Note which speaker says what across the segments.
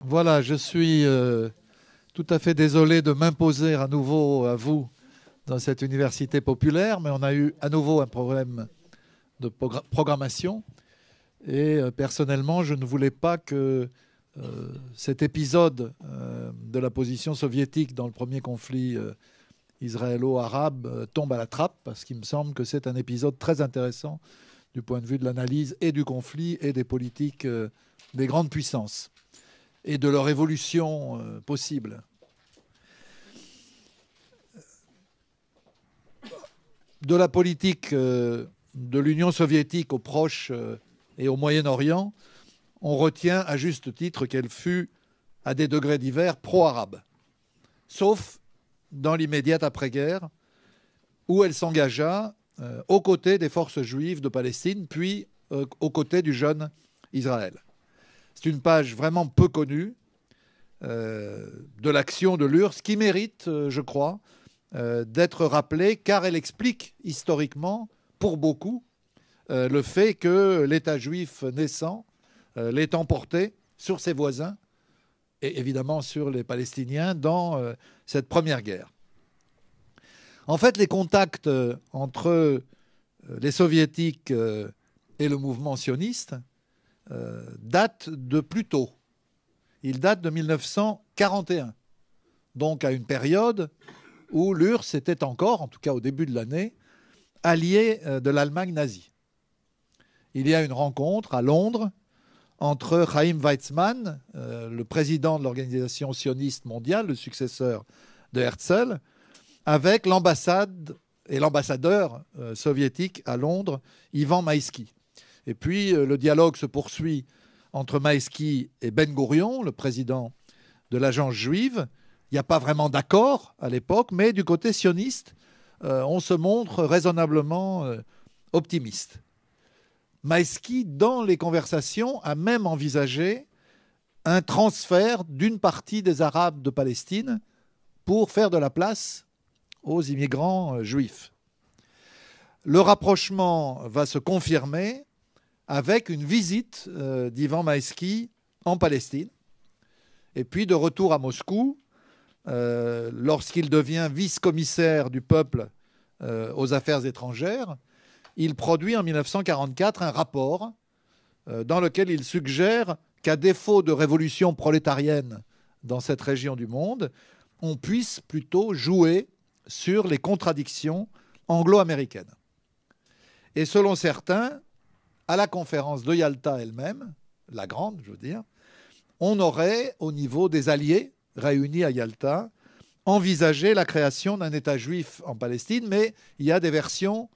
Speaker 1: Voilà, je suis tout à fait désolé de m'imposer à nouveau à vous dans cette université populaire, mais on a eu à nouveau un problème de programmation. Et personnellement, je ne voulais pas que cet épisode de la position soviétique dans le premier conflit israélo-arabe tombe à la trappe, parce qu'il me semble que c'est un épisode très intéressant du point de vue de l'analyse et du conflit et des politiques des grandes puissances et de leur évolution possible. De la politique de l'Union soviétique au Proche et au Moyen-Orient, on retient à juste titre qu'elle fut, à des degrés divers, pro-arabe, sauf dans l'immédiate après-guerre, où elle s'engagea aux côtés des forces juives de Palestine, puis aux côtés du jeune Israël. C'est une page vraiment peu connue de l'action de l'URSS qui mérite, je crois, d'être rappelée, car elle explique historiquement, pour beaucoup, le fait que l'État juif naissant l'ait emporté sur ses voisins et évidemment sur les Palestiniens dans cette première guerre. En fait, les contacts entre les soviétiques et le mouvement sioniste datent de plus tôt. Ils datent de 1941, donc à une période où l'URSS était encore, en tout cas au début de l'année, alliée de l'Allemagne nazie. Il y a une rencontre à Londres entre Chaim Weizmann, le président de l'Organisation sioniste mondiale, le successeur de Herzl, avec l'ambassade et l'ambassadeur soviétique à Londres, Ivan Maïski. Et puis le dialogue se poursuit entre Maïski et Ben Gourion, le président de l'agence juive. Il n'y a pas vraiment d'accord à l'époque, mais du côté sioniste, on se montre raisonnablement optimiste. Maïski, dans les conversations, a même envisagé un transfert d'une partie des Arabes de Palestine pour faire de la place aux immigrants juifs. Le rapprochement va se confirmer avec une visite d'Ivan Maïski en Palestine. Et puis, de retour à Moscou, lorsqu'il devient vice-commissaire du peuple aux affaires étrangères, il produit en 1944 un rapport dans lequel il suggère qu'à défaut de révolution prolétarienne dans cette région du monde, on puisse plutôt jouer sur les contradictions anglo-américaines. Et selon certains, à la conférence de Yalta elle-même, la grande, je veux dire, on aurait, au niveau des alliés réunis à Yalta, envisagé la création d'un État juif en Palestine, mais il y a des versions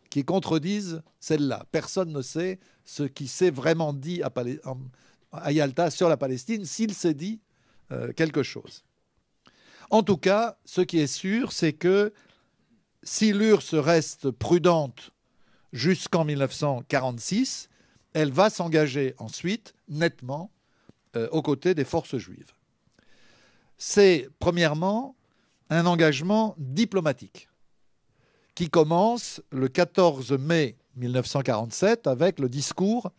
Speaker 1: qui contredisent celle-là. Personne ne sait ce qui s'est vraiment dit à Yalta sur la Palestine, s'il s'est dit quelque chose. En tout cas, ce qui est sûr, c'est que si l'URSS reste prudente jusqu'en 1946, elle va s'engager ensuite nettement aux côtés des forces juives. C'est premièrement un engagement diplomatique qui commence le 14 mai 1947 avec le discours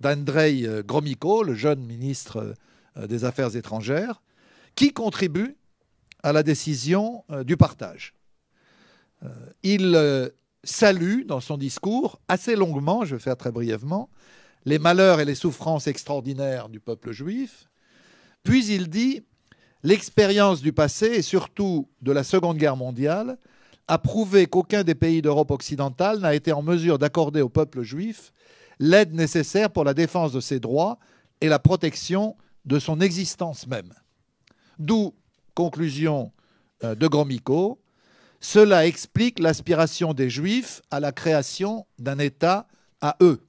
Speaker 1: d'Andrei Gromyko, le jeune ministre des Affaires étrangères, qui contribue à la décision du partage. Il salue dans son discours, assez longuement, je vais faire très brièvement, les malheurs et les souffrances extraordinaires du peuple juif. Puis il dit « L'expérience du passé, et surtout de la Seconde Guerre mondiale, a prouvé qu'aucun des pays d'Europe occidentale n'a été en mesure d'accorder au peuple juif l'aide nécessaire pour la défense de ses droits et la protection de son existence même. » D'où, conclusion de Gromyko, cela explique l'aspiration des Juifs à la création d'un État à eux.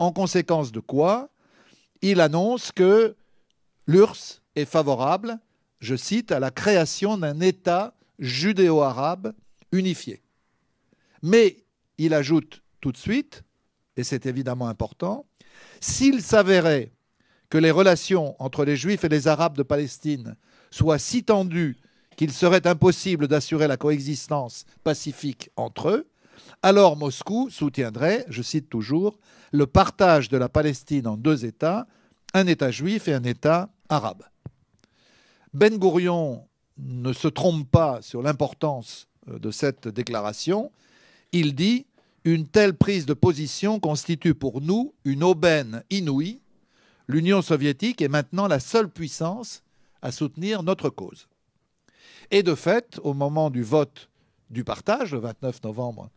Speaker 1: En conséquence de quoi, il annonce que l'URSS est favorable, je cite, à la création d'un État judéo-arabe unifié. Mais il ajoute tout de suite, et c'est évidemment important, s'il s'avérait que les relations entre les Juifs et les Arabes de Palestine soient si tendues qu'il serait impossible d'assurer la coexistence pacifique entre eux, alors Moscou soutiendrait, je cite toujours, le partage de la Palestine en deux États, un État juif et un État arabe. Ben Gourion ne se trompe pas sur l'importance de cette déclaration. Il dit « Une telle prise de position constitue pour nous une aubaine inouïe. L'Union soviétique est maintenant la seule puissance à soutenir notre cause. » Et de fait, au moment du vote du partage, le 29 novembre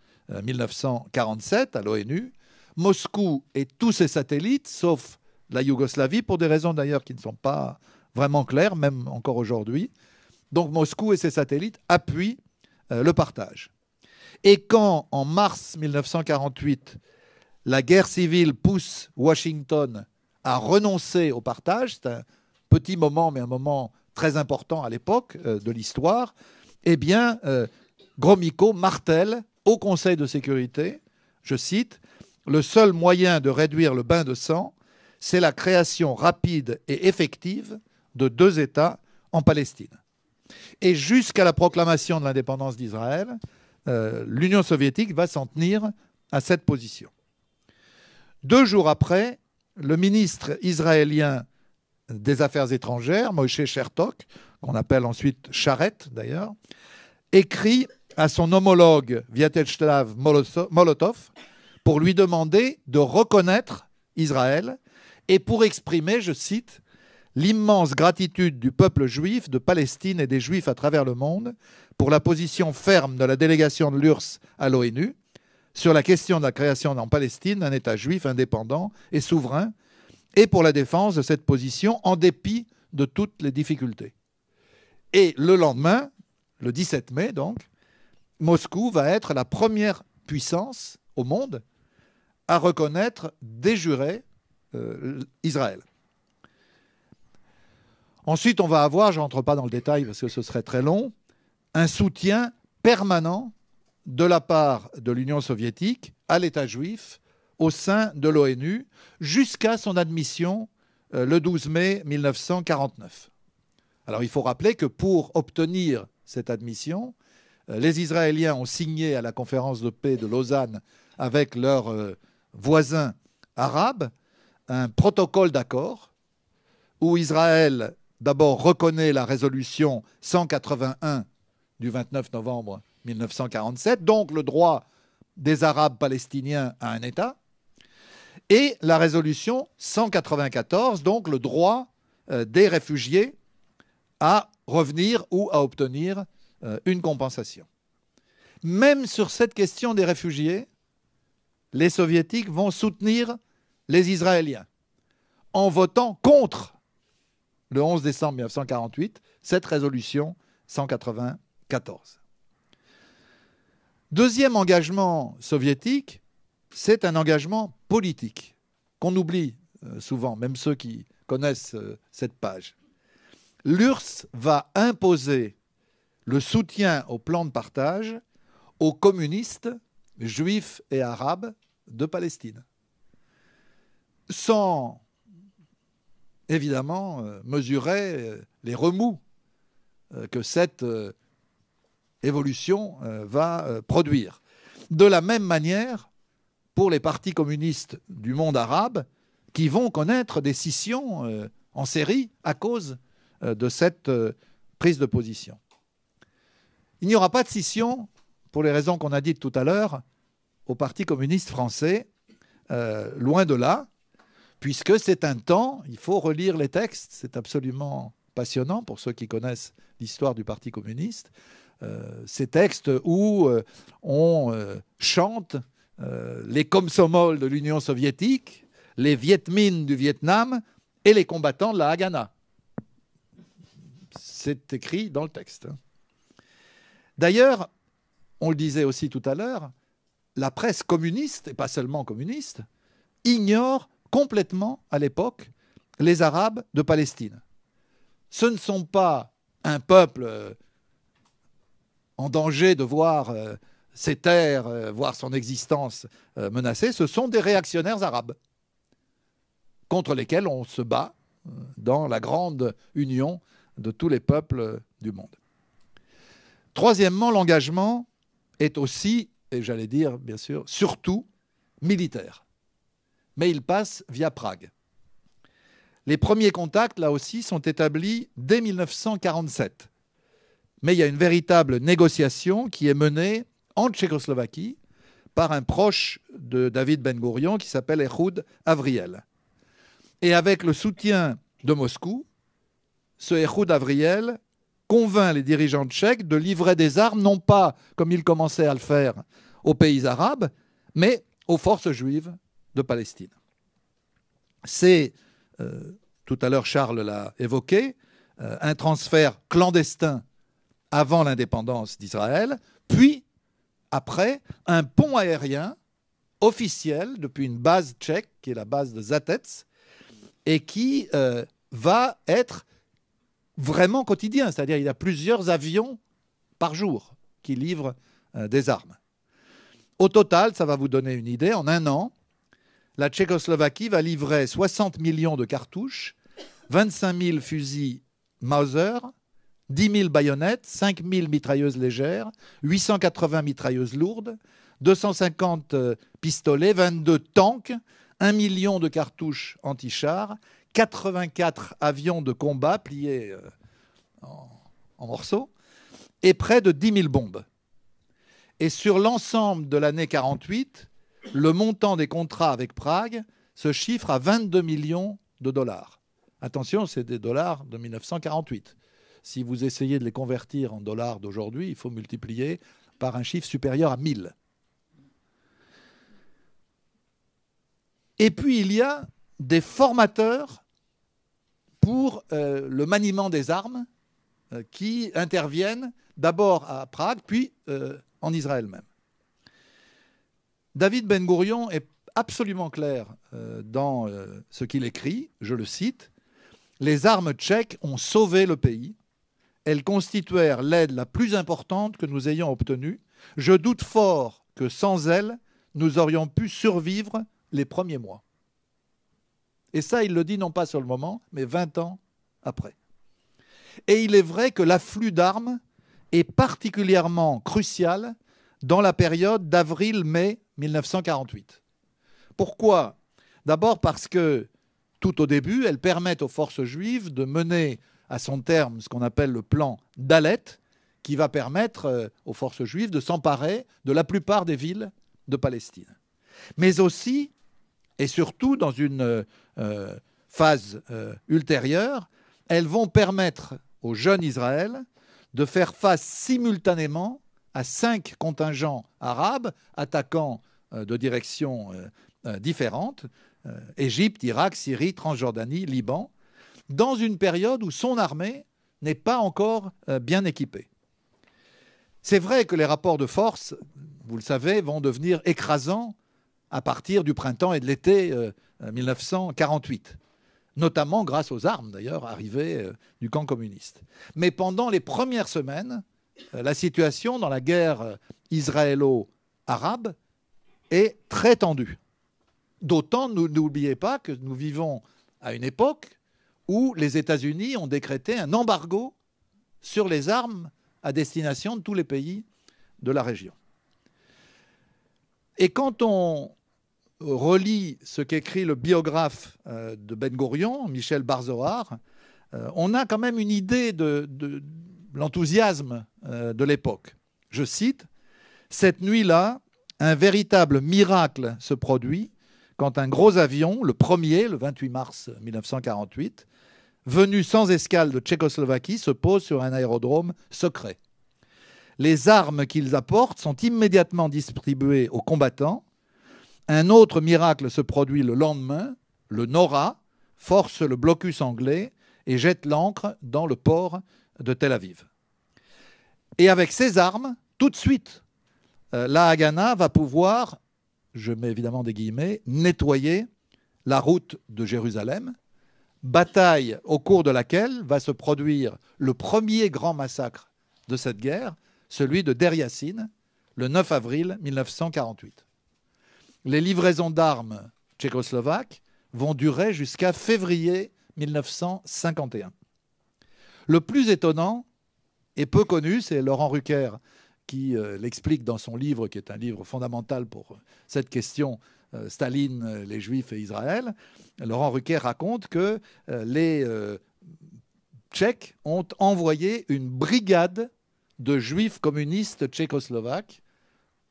Speaker 1: 1947 à l'ONU, Moscou et tous ses satellites, sauf la Yougoslavie, pour des raisons d'ailleurs qui ne sont pas vraiment claires, même encore aujourd'hui, donc Moscou et ses satellites appuient le partage. Et quand, en mars 1948, la guerre civile pousse Washington à renoncer au partage, c'est un petit moment, mais un moment très important à l'époque de l'histoire, eh bien, Gromyko martèle au Conseil de sécurité, je cite, « Le seul moyen de réduire le bain de sang, c'est la création rapide et effective de 2 États en Palestine. » Et jusqu'à la proclamation de l'indépendance d'Israël, l'Union soviétique va s'en tenir à cette position. 2 jours après, le ministre israélien des Affaires étrangères, Moshe Chertok, qu'on appelle ensuite Charette d'ailleurs, écrit à son homologue Vyacheslav Molotov pour lui demander de reconnaître Israël et pour exprimer, je cite, « l'immense gratitude du peuple juif de Palestine et des juifs à travers le monde pour la position ferme de la délégation de l'URSS à l'ONU sur la question de la création en Palestine d'un État juif indépendant et souverain et pour la défense de cette position en dépit de toutes les difficultés. » Et le lendemain, le 17 mai donc, Moscou va être la première puissance au monde à reconnaître de jure Israël. Ensuite, on va avoir, je n'entre pas dans le détail parce que ce serait très long, un soutien permanent de la part de l'Union soviétique à l'État juif au sein de l'ONU jusqu'à son admission le 12 mai 1949. Alors il faut rappeler que pour obtenir cette admission, les Israéliens ont signé à la conférence de paix de Lausanne avec leurs voisins arabes un protocole d'accord où Israël d'abord reconnaît la résolution 181 du 29 novembre 1947, donc le droit des Arabes palestiniens à un État, et la résolution 194, donc le droit des réfugiés à revenir ou à obtenir une compensation. Même sur cette question des réfugiés, les Soviétiques vont soutenir les Israéliens en votant contre, le 11 décembre 1948, cette résolution 194. Deuxième engagement soviétique, c'est un engagement politique qu'on oublie souvent, même ceux qui connaissent cette page. L'URSS va imposer le soutien au plan de partage aux communistes juifs et arabes de Palestine, sans évidemment mesurer les remous que cette évolution va produire. De la même manière, pour les partis communistes du monde arabe, qui vont connaître des scissions en série à cause de cette prise de position. Il n'y aura pas de scission, pour les raisons qu'on a dites tout à l'heure, au Parti communiste français, loin de là, puisque c'est un temps, il faut relire les textes, c'est absolument passionnant pour ceux qui connaissent l'histoire du Parti communiste, ces textes où on chante les komsomols de l'Union soviétique, les Viet Minh du Vietnam et les combattants de la Haganah. C'est écrit dans le texte. D'ailleurs, on le disait aussi tout à l'heure, la presse communiste, et pas seulement communiste, ignore complètement à l'époque les Arabes de Palestine. Ce ne sont pas un peuple en danger de voir ses terres, voir son existence menacée, ce sont des réactionnaires arabes contre lesquels on se bat dans la grande union de tous les peuples du monde. Troisièmement, l'engagement est aussi, et j'allais dire bien sûr, surtout militaire. Mais il passe via Prague. Les premiers contacts, là aussi, sont établis dès 1947. Mais il y a une véritable négociation qui est menée en Tchécoslovaquie par un proche de David Ben-Gourion qui s'appelle Ehud Avriel. Et avec le soutien de Moscou, ce Ehud Avriel convainc les dirigeants tchèques de livrer des armes, non pas, comme ils commençaient à le faire, aux pays arabes, mais aux forces juives de Palestine. C'est, tout à l'heure Charles l'a évoqué, un transfert clandestin avant l'indépendance d'Israël, puis, après, un pont aérien officiel depuis une base tchèque, qui est la base de Zatec, et qui va être vraiment quotidien. C'est-à-dire qu'il y a plusieurs avions par jour qui livrent des armes. Au total, ça va vous donner une idée, en un an, la Tchécoslovaquie va livrer 60 millions de cartouches, 25 000 fusils Mauser, 10 000 baïonnettes, 5 000 mitrailleuses légères, 880 mitrailleuses lourdes, 250 pistolets, 22 tanks, 1 million de cartouches anti-chars, 84 avions de combat pliés en morceaux et près de 10 000 bombes. Et sur l'ensemble de l'année 48, le montant des contrats avec Prague se chiffre à 22 millions de dollars. Attention, c'est des dollars de 1948. Si vous essayez de les convertir en dollars d'aujourd'hui, il faut multiplier par un chiffre supérieur à 1000. Et puis, il y a des formateurs pour le maniement des armes qui interviennent d'abord à Prague, puis en Israël même. David Ben-Gourion est absolument clair dans ce qu'il écrit, je le cite, « Les armes tchèques ont sauvé le pays. Elles constituèrent l'aide la plus importante que nous ayons obtenue. Je doute fort que sans elles, nous aurions pu survivre les premiers mois. » Et ça, il le dit non pas sur le moment, mais 20 ans après. Et il est vrai que l'afflux d'armes est particulièrement crucial dans la période d'avril-mai 1948. Pourquoi ? D'abord parce que, tout au début, elles permettent aux forces juives de mener à son terme ce qu'on appelle le plan Dalet, qui va permettre aux forces juives de s'emparer de la plupart des villes de Palestine. Mais aussi, et surtout dans une phase ultérieure, elles vont permettre au jeune Israël de faire face simultanément à 5 contingents arabes attaquant de directions différentes, Égypte, Irak, Syrie, Transjordanie, Liban, dans une période où son armée n'est pas encore bien équipée. C'est vrai que les rapports de force, vous le savez, vont devenir écrasants à partir du printemps et de l'été 1948, notamment grâce aux armes, d'ailleurs, arrivées du camp communiste. Mais pendant les premières semaines, la situation dans la guerre israélo-arabe est très tendue. D'autant, n'oubliez pas que nous vivons à une époque où les États-Unis ont décrété un embargo sur les armes à destination de tous les pays de la région. Et quand on relit ce qu'écrit le biographe de Ben-Gourion, Michel Bar-Zohar, on a quand même une idée de l'enthousiasme de l'époque. Je cite, « Cette nuit-là, un véritable miracle se produit quand un gros avion, le premier, le 28 mars 1948, venu sans escale de Tchécoslovaquie, se pose sur un aérodrome secret. Les armes qu'ils apportent sont immédiatement distribuées aux combattants. Un autre miracle se produit le lendemain. Le Nora force le blocus anglais et jette l'ancre dans le port de Tel Aviv. Et avec ces armes, tout de suite, la Haganah va pouvoir, je mets évidemment des guillemets, nettoyer la route de Jérusalem, bataille au cours de laquelle va se produire le premier grand massacre de cette guerre, celui de Der Yassin, le 9 avril 1948. Les livraisons d'armes tchécoslovaques vont durer jusqu'à février 1951. Le plus étonnant et peu connu, c'est Laurent Rucker qui l'explique dans son livre, qui est un livre fondamental pour cette question, Staline, les Juifs et Israël. Laurent Ruquier raconte que les Tchèques ont envoyé une brigade de Juifs communistes tchécoslovaques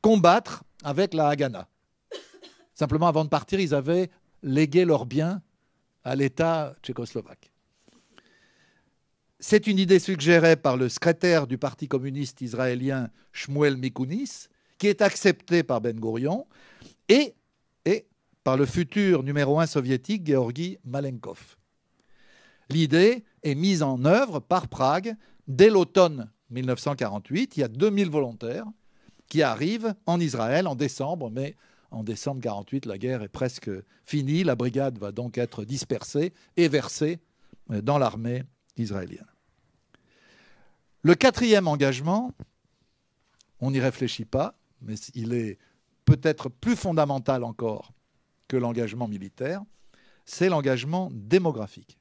Speaker 1: combattre avec la Haganah. Simplement, avant de partir, ils avaient légué leurs biens à l'État tchécoslovaque. C'est une idée suggérée par le secrétaire du Parti communiste israélien Shmuel Mikounis, qui est acceptée par Ben Gourion et par le futur numéro 1 soviétique Georgi Malenkov. L'idée est mise en œuvre par Prague dès l'automne 1948. Il y a 2000 volontaires qui arrivent en Israël en décembre, mais en décembre 1948, la guerre est presque finie. La brigade va donc être dispersée et versée dans l'armée israélienne. Le quatrième engagement, on n'y réfléchit pas, mais il est peut-être plus fondamental encore que l'engagement militaire, c'est l'engagement démographique.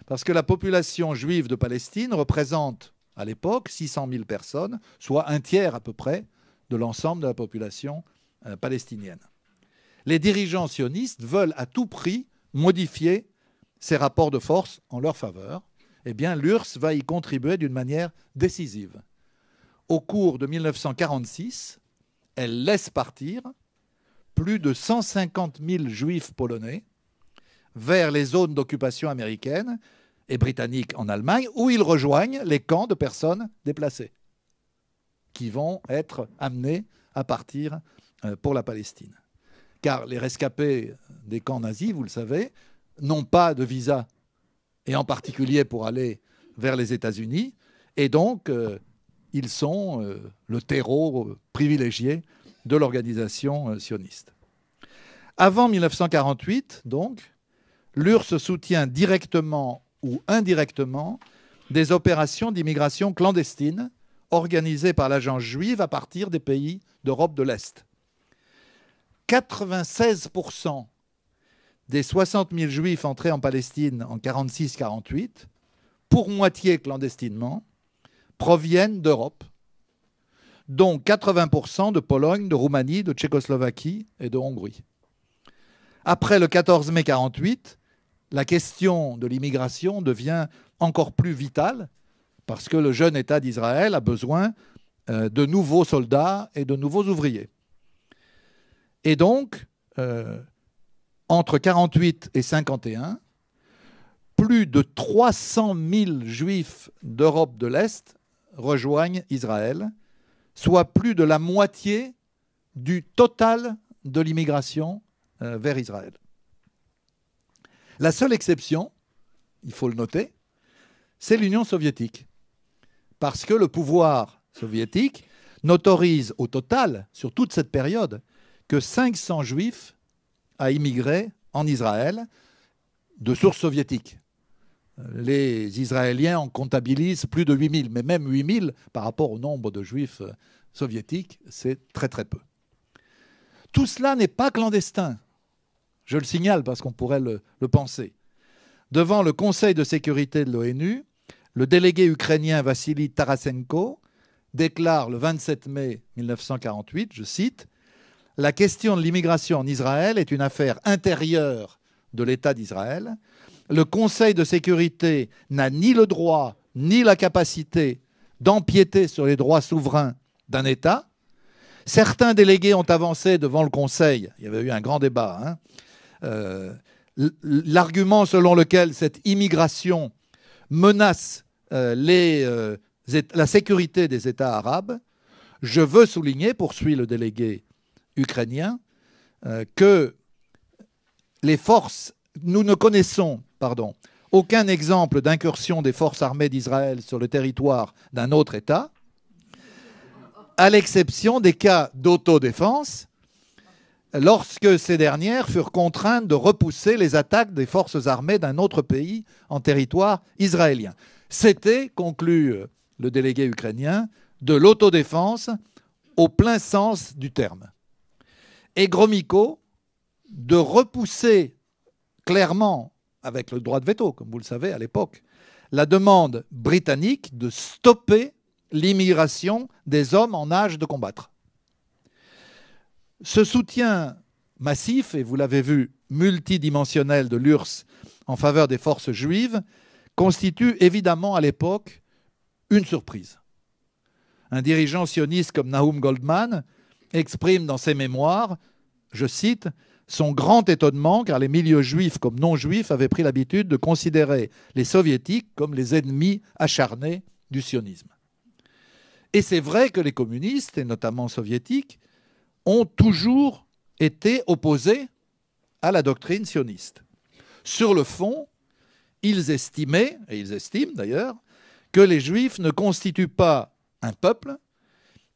Speaker 1: Parce que la population juive de Palestine représente, à l'époque, 600 000 personnes, soit un tiers à peu près de l'ensemble de la population palestinienne. Les dirigeants sionistes veulent à tout prix modifier ces rapports de force en leur faveur. Eh bien, l'URSS va y contribuer d'une manière décisive. Au cours de 1946, elle laisse partir plus de 150 000 juifs polonais vers les zones d'occupation américaine et britannique en Allemagne, où ils rejoignent les camps de personnes déplacées qui vont être amenés à partir pour la Palestine. Car les rescapés des camps nazis, vous le savez, n'ont pas de visa, et en particulier pour aller vers les États-Unis, et donc ils sont le terreau privilégié de l'organisation sioniste. Avant 1948, donc, l'URSS soutient directement ou indirectement des opérations d'immigration clandestine organisées par l'agence juive à partir des pays d'Europe de l'Est. 96% des 60 000 juifs entrés en Palestine en 1946-1948, pour moitié clandestinement, proviennent d'Europe, dont 80% de Pologne, de Roumanie, de Tchécoslovaquie et de Hongrie. Après le 14 mai 1948, la question de l'immigration devient encore plus vitale parce que le jeune État d'Israël a besoin de nouveaux soldats et de nouveaux ouvriers. Et donc, entre 1948 et 1951, plus de 300 000 juifs d'Europe de l'Est rejoignent Israël, soit plus de la moitié du total de l'immigration vers Israël. La seule exception, il faut le noter, c'est l'Union soviétique. Parce que le pouvoir soviétique n'autorise au total, sur toute cette période, que 500 juifs à immigrer en Israël de source soviétique. Les Israéliens en comptabilisent plus de 8000, mais même 8000 par rapport au nombre de juifs soviétiques, c'est très très peu. Tout cela n'est pas clandestin. Je le signale parce qu'on pourrait le penser. Devant le Conseil de sécurité de l'ONU, le délégué ukrainien Vassili Tarasenko déclare le 27 mai 1948, je cite, « La question de l'immigration en Israël est une affaire intérieure de l'État d'Israël. Le Conseil de sécurité n'a ni le droit ni la capacité d'empiéter sur les droits souverains d'un État. Certains délégués ont avancé devant le Conseil, il y avait eu un grand débat, l'argument selon lequel cette immigration menace la sécurité des États arabes. Je veux souligner, poursuit le délégué ukrainien, que nous ne connaissons aucun exemple d'incursion des forces armées d'Israël sur le territoire d'un autre État, à l'exception des cas d'autodéfense, lorsque ces dernières furent contraintes de repousser les attaques des forces armées d'un autre pays en territoire israélien. C'était, conclut le délégué ukrainien, de l'autodéfense au plein sens du terme. Et Gromyko, de repousser clairement, avec le droit de veto, comme vous le savez à l'époque, la demande britannique de stopper l'immigration des hommes en âge de combattre. Ce soutien massif, et vous l'avez vu, multidimensionnel de l'URSS en faveur des forces juives, constitue évidemment à l'époque une surprise. Un dirigeant sioniste comme Nahum Goldman exprime dans ses mémoires, je cite, son grand étonnement car les milieux juifs comme non juifs avaient pris l'habitude de considérer les soviétiques comme les ennemis acharnés du sionisme. Et c'est vrai que les communistes, et notamment soviétiques, ont toujours été opposés à la doctrine sioniste. Sur le fond, ils estimaient, et ils estiment d'ailleurs, que les juifs ne constituent pas un peuple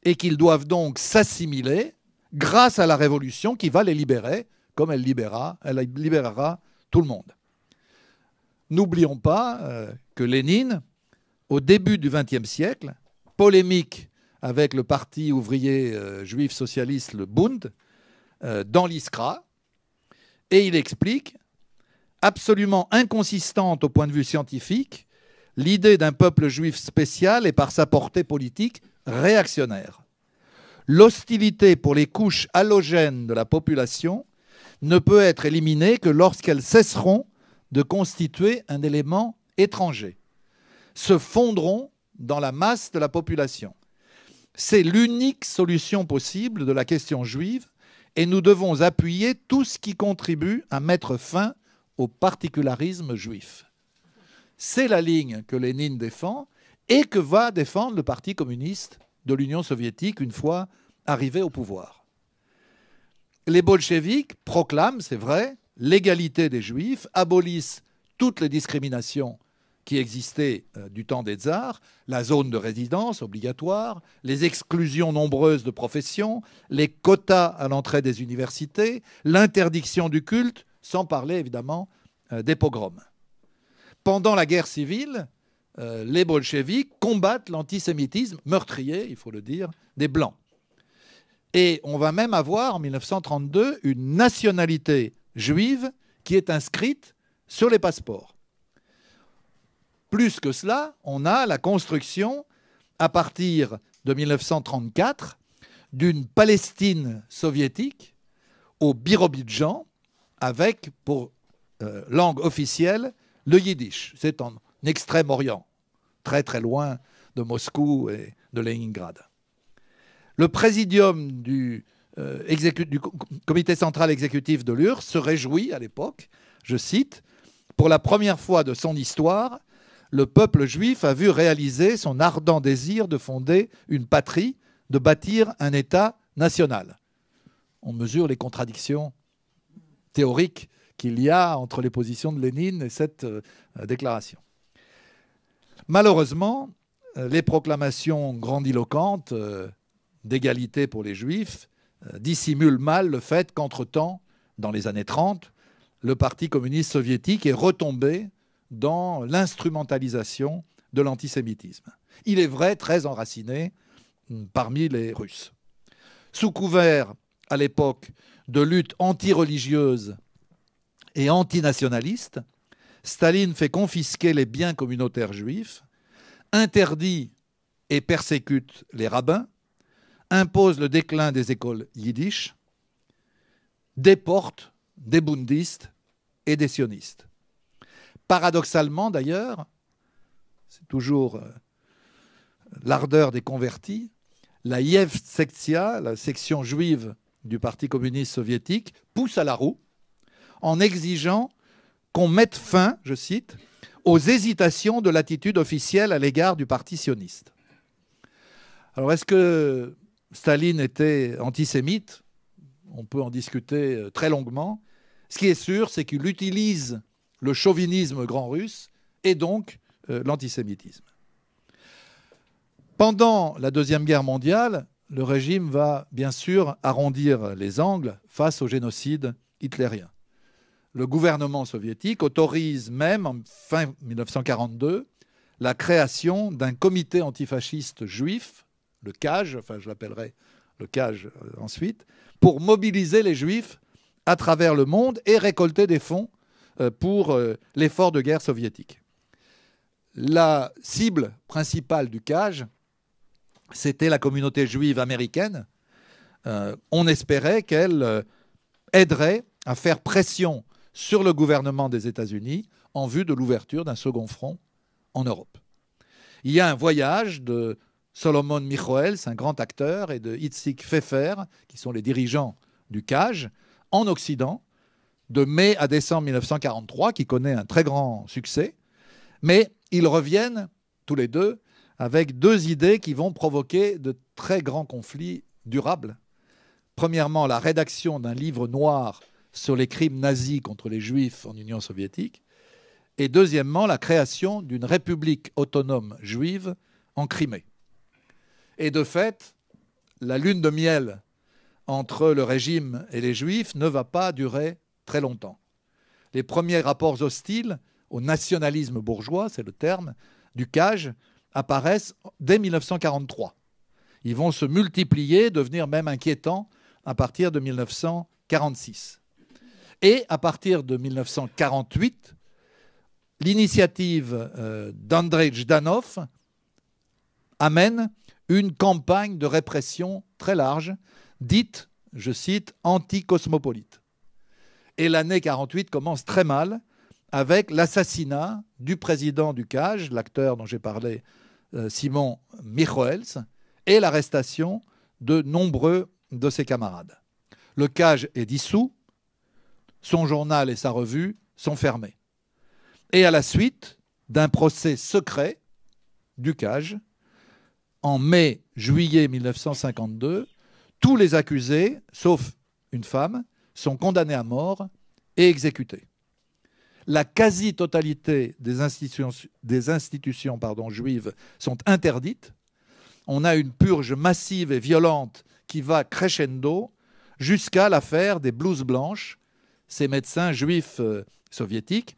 Speaker 1: et qu'ils doivent donc s'assimiler grâce à la révolution qui va les libérer, comme elle libérera tout le monde. N'oublions pas que Lénine, au début du XXe siècle, polémique avec le parti ouvrier juif socialiste, le Bund, dans l'Iskra, et il explique, absolument inconsistante au point de vue scientifique, l'idée d'un peuple juif spécial est par sa portée politique réactionnaire. L'hostilité pour les couches allogènes de la population ne peut être éliminée que lorsqu'elles cesseront de constituer un élément étranger, se fondront dans la masse de la population. C'est l'unique solution possible de la question juive et nous devons appuyer tout ce qui contribue à mettre fin au particularisme juif. C'est la ligne que Lénine défend et que va défendre le Parti communiste de l'Union soviétique une fois arrivé au pouvoir. Les bolcheviks proclament, c'est vrai, l'égalité des juifs, abolissent toutes les discriminations qui existaient du temps des tsars, la zone de résidence obligatoire, les exclusions nombreuses de professions, les quotas à l'entrée des universités, l'interdiction du culte, sans parler évidemment des pogroms. Pendant la guerre civile, les bolcheviks combattent l'antisémitisme meurtrier, il faut le dire, des Blancs. Et on va même avoir en 1932 une nationalité juive qui est inscrite sur les passeports. Plus que cela, on a la construction, à partir de 1934, d'une Palestine soviétique au Birobidjan, avec pour langue officielle le yiddish. C'est en Extrême-Orient, très très loin de Moscou et de Leningrad. Le présidium du comité central exécutif de l'URSS se réjouit à l'époque, je cite, « Pour la première fois de son histoire, le peuple juif a vu réaliser son ardent désir de fonder une patrie, de bâtir un État national. » On mesure les contradictions théoriques qu'il y a entre les positions de Lénine et cette déclaration. Malheureusement, les proclamations grandiloquentes d'égalité pour les juifs dissimulent mal le fait qu'entre-temps, dans les années 30, le Parti communiste soviétique est retombé dans l'instrumentalisation de l'antisémitisme. Il est vrai, très enraciné parmi les Russes. Sous couvert, à l'époque, de lutte anti-religieuse et antinationaliste, Staline fait confisquer les biens communautaires juifs, interdit et persécute les rabbins, impose le déclin des écoles yiddish, déporte des bundistes et des sionistes. Paradoxalement d'ailleurs, c'est toujours l'ardeur des convertis, la Yevsektia, la section juive du Parti communiste soviétique, pousse à la roue en exigeant qu'on mette fin, je cite, aux hésitations de l'attitude officielle à l'égard du Parti sioniste. Alors est-ce que Staline était antisémite? On peut en discuter très longuement. Ce qui est sûr, c'est qu'il utilise le chauvinisme grand russe et donc l'antisémitisme. Pendant la Deuxième Guerre mondiale, le régime va bien sûr arrondir les angles face au génocide hitlérien. Le gouvernement soviétique autorise même, en fin 1942, la création d'un comité antifasciste juif, le KAJ, enfin je l'appellerai le KAJ ensuite, pour mobiliser les juifs à travers le monde et récolter des fonds pour l'effort de guerre soviétique. La cible principale du KAJ, c'était la communauté juive américaine. On espérait qu'elle aiderait à faire pression sur le gouvernement des États-Unis en vue de l'ouverture d'un second front en Europe. Il y a un voyage de Solomon Michoels, un grand acteur, et de Itzik Pfeffer, qui sont les dirigeants du CAJ, en Occident, de mai à décembre 1943, qui connaît un très grand succès. Mais ils reviennent, tous les deux, avec deux idées qui vont provoquer de très grands conflits durables. Premièrement, la rédaction d'un livre noir sur les crimes nazis contre les Juifs en Union soviétique. Et deuxièmement, la création d'une république autonome juive en Crimée. Et de fait, la lune de miel entre le régime et les Juifs ne va pas durer très longtemps. Les premiers rapports hostiles au nationalisme bourgeois, c'est le terme, du CAJ, apparaissent dès 1943. Ils vont se multiplier, devenir même inquiétants à partir de 1946. Et à partir de 1948, l'initiative d'Andrei Zhdanov amène une campagne de répression très large, dite, je cite, anti-cosmopolite. Et l'année 48 commence très mal avec l'assassinat du président du CAJ, l'acteur dont j'ai parlé, Simon Michoels, et l'arrestation de nombreux de ses camarades. Le CAJ est dissous, son journal et sa revue sont fermés. Et à la suite d'un procès secret du CAJ, en mai-juillet 1952, tous les accusés, sauf une femme, sont condamnés à mort et exécutés. La quasi-totalité des institutions juives sont interdites. On a une purge massive et violente qui va crescendo jusqu'à l'affaire des blouses blanches, ces médecins juifs soviétiques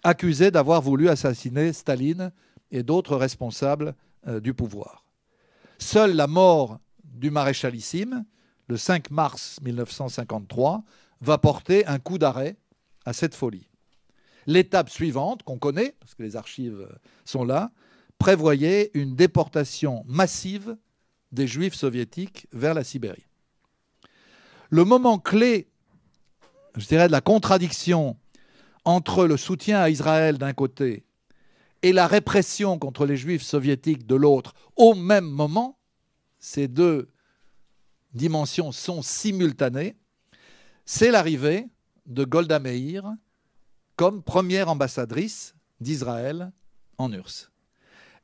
Speaker 1: accusés d'avoir voulu assassiner Staline et d'autres responsables du pouvoir. Seule la mort du maréchalissime, le 5 mars 1953, va porter un coup d'arrêt à cette folie. L'étape suivante, qu'on connaît, parce que les archives sont là, prévoyait une déportation massive des Juifs soviétiques vers la Sibérie. Le moment clé, je dirais, de la contradiction entre le soutien à Israël d'un côté et la répression contre les Juifs soviétiques de l'autre, au même moment, ces deux dimensions sont simultanées, c'est l'arrivée de Golda Meir comme première ambassadrice d'Israël en URSS.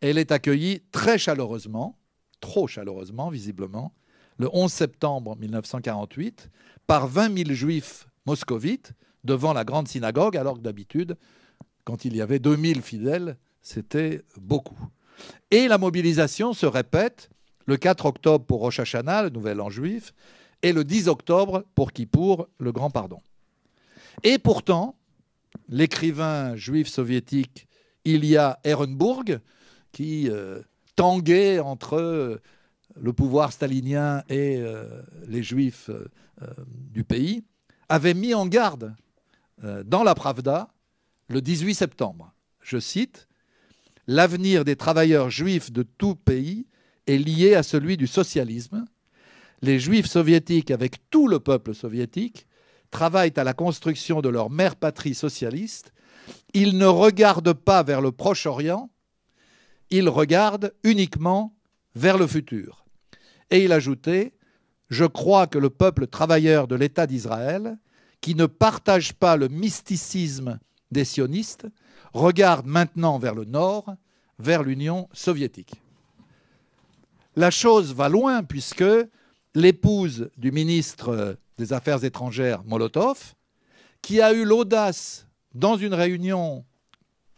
Speaker 1: Elle est accueillie très chaleureusement, trop chaleureusement visiblement, le 11 septembre 1948, par 20 000 juifs moscovites devant la grande synagogue, alors que d'habitude, quand il y avait 2000 fidèles, c'était beaucoup. Et la mobilisation se répète le 4 octobre pour Rosh Hashanah, le Nouvel An juif, et le 10 octobre pour Kippour, le Grand Pardon. Et pourtant, l'écrivain juif soviétique Ilya Ehrenburg, qui tanguait entre le pouvoir stalinien et les juifs du pays, avait mis en garde dans la Pravda le 18 septembre. Je cite, « L'avenir des travailleurs juifs de tout pays est lié à celui du socialisme. Les juifs soviétiques, avec tout le peuple soviétique, travaillent à la construction de leur mère patrie socialiste. Ils ne regardent pas vers le Proche-Orient, ils regardent uniquement vers le futur. » Et il ajoutait « Je crois que le peuple travailleur de l'État d'Israël, qui ne partage pas le mysticisme des sionistes, regarde maintenant vers le nord, vers l'Union soviétique. » La chose va loin puisque l'épouse du ministre des Affaires étrangères, Molotov, qui a eu l'audace, dans une réunion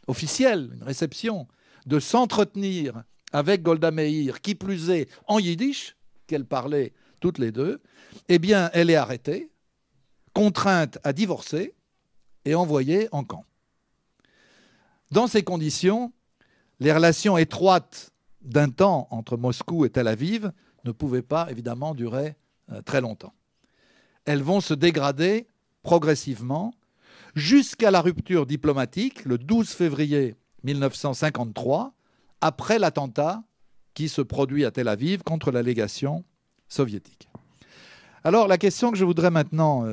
Speaker 1: officielle, une réception, de s'entretenir avec Golda Meir, qui plus est en yiddish, qu'elles parlaient toutes les deux, eh bien, elle est arrêtée, contrainte à divorcer et envoyée en camp. Dans ces conditions, les relations étroites d'un temps entre Moscou et Tel Aviv ne pouvaient pas, évidemment, durer très longtemps. Elles vont se dégrader progressivement jusqu'à la rupture diplomatique le 12 février 1953, après l'attentat qui se produit à Tel Aviv contre la légation soviétique. Alors la question que je voudrais maintenant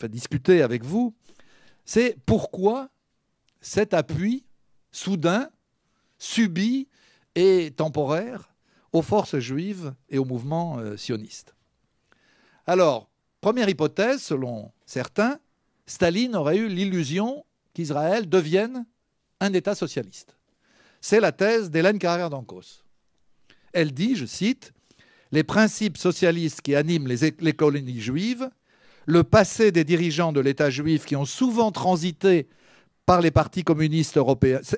Speaker 1: discuter avec vous, c'est pourquoi cet appui soudain, subi et temporaire aux forces juives et au mouvement sioniste. Alors, première hypothèse, selon certains, Staline aurait eu l'illusion qu'Israël devienne un État socialiste. C'est la thèse d'Hélène Carrère d'Ancos. Elle dit, je cite, « Les principes socialistes qui animent les colonies juives, le passé des dirigeants de l'État juif qui ont souvent transité par les partis communistes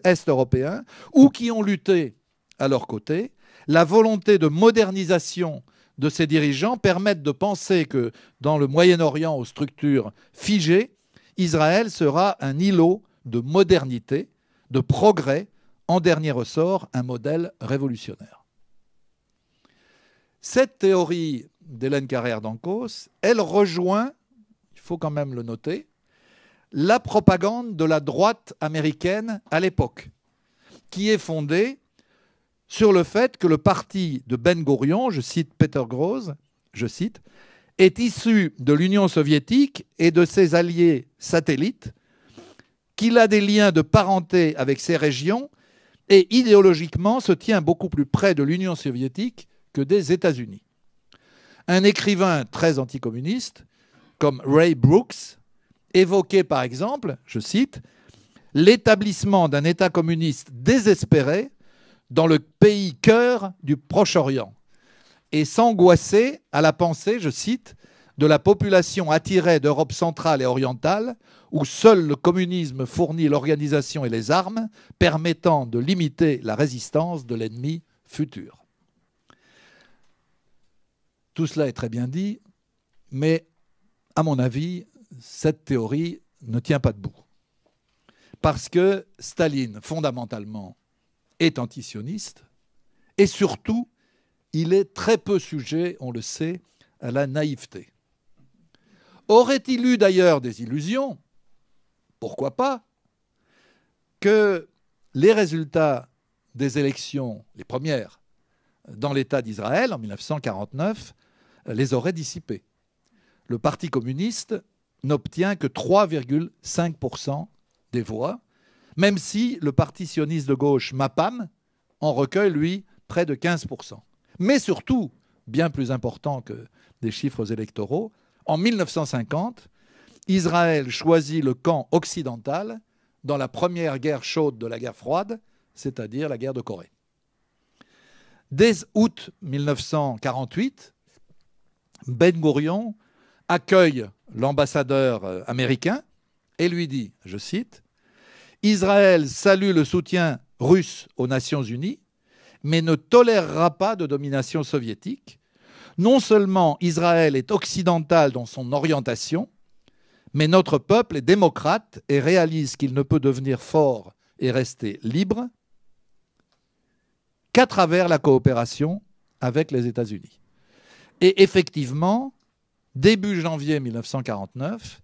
Speaker 1: est-européens ou qui ont lutté à leur côté, la volonté de modernisation de ces dirigeants permettent de penser que dans le Moyen-Orient aux structures figées, Israël sera un îlot de modernité, de progrès, en dernier ressort, un modèle révolutionnaire. » Cette théorie d'Hélène Carrère d'Ancos, elle rejoint, il faut quand même le noter, la propagande de la droite américaine à l'époque, qui est fondée sur le fait que le parti de Ben-Gourion, je cite Peter Grosz, je cite, est issu de l'Union soviétique et de ses alliés satellites, qu'il a des liens de parenté avec ces régions et idéologiquement se tient beaucoup plus près de l'Union soviétique que des États-Unis. Un écrivain très anticommuniste, comme Ray Brooks, évoquait par exemple, je cite, « l'établissement d'un État communiste désespéré dans le pays cœur du Proche-Orient et s'angoisser à la pensée, je cite, de la population attirée d'Europe centrale et orientale où seul le communisme fournit l'organisation et les armes permettant de limiter la résistance de l'ennemi futur. » Tout cela est très bien dit, mais à mon avis, cette théorie ne tient pas debout. Parce que Staline, fondamentalement, est antisioniste et surtout, il est très peu sujet, on le sait, à la naïveté. Aurait-il eu d'ailleurs des illusions, pourquoi pas, que les résultats des élections, les premières, dans l'État d'Israël en 1949, les auraient dissipées. Le Parti communiste n'obtient que 3,5% des voix, même si le Parti sioniste de gauche, MAPAM, en recueille, lui, près de 15%. Mais surtout, bien plus important que des chiffres électoraux, en 1950, Israël choisit le camp occidental dans la première guerre chaude de la guerre froide, c'est-à-dire la guerre de Corée. Dès août 1948, Ben-Gourion accueille l'ambassadeur américain et lui dit, je cite, « Israël salue le soutien russe aux Nations Unies, mais ne tolérera pas de domination soviétique. Non seulement Israël est occidental dans son orientation, mais notre peuple est démocrate et réalise qu'il ne peut devenir fort et rester libre qu'à travers la coopération avec les États-Unis. » Et effectivement, début janvier 1949,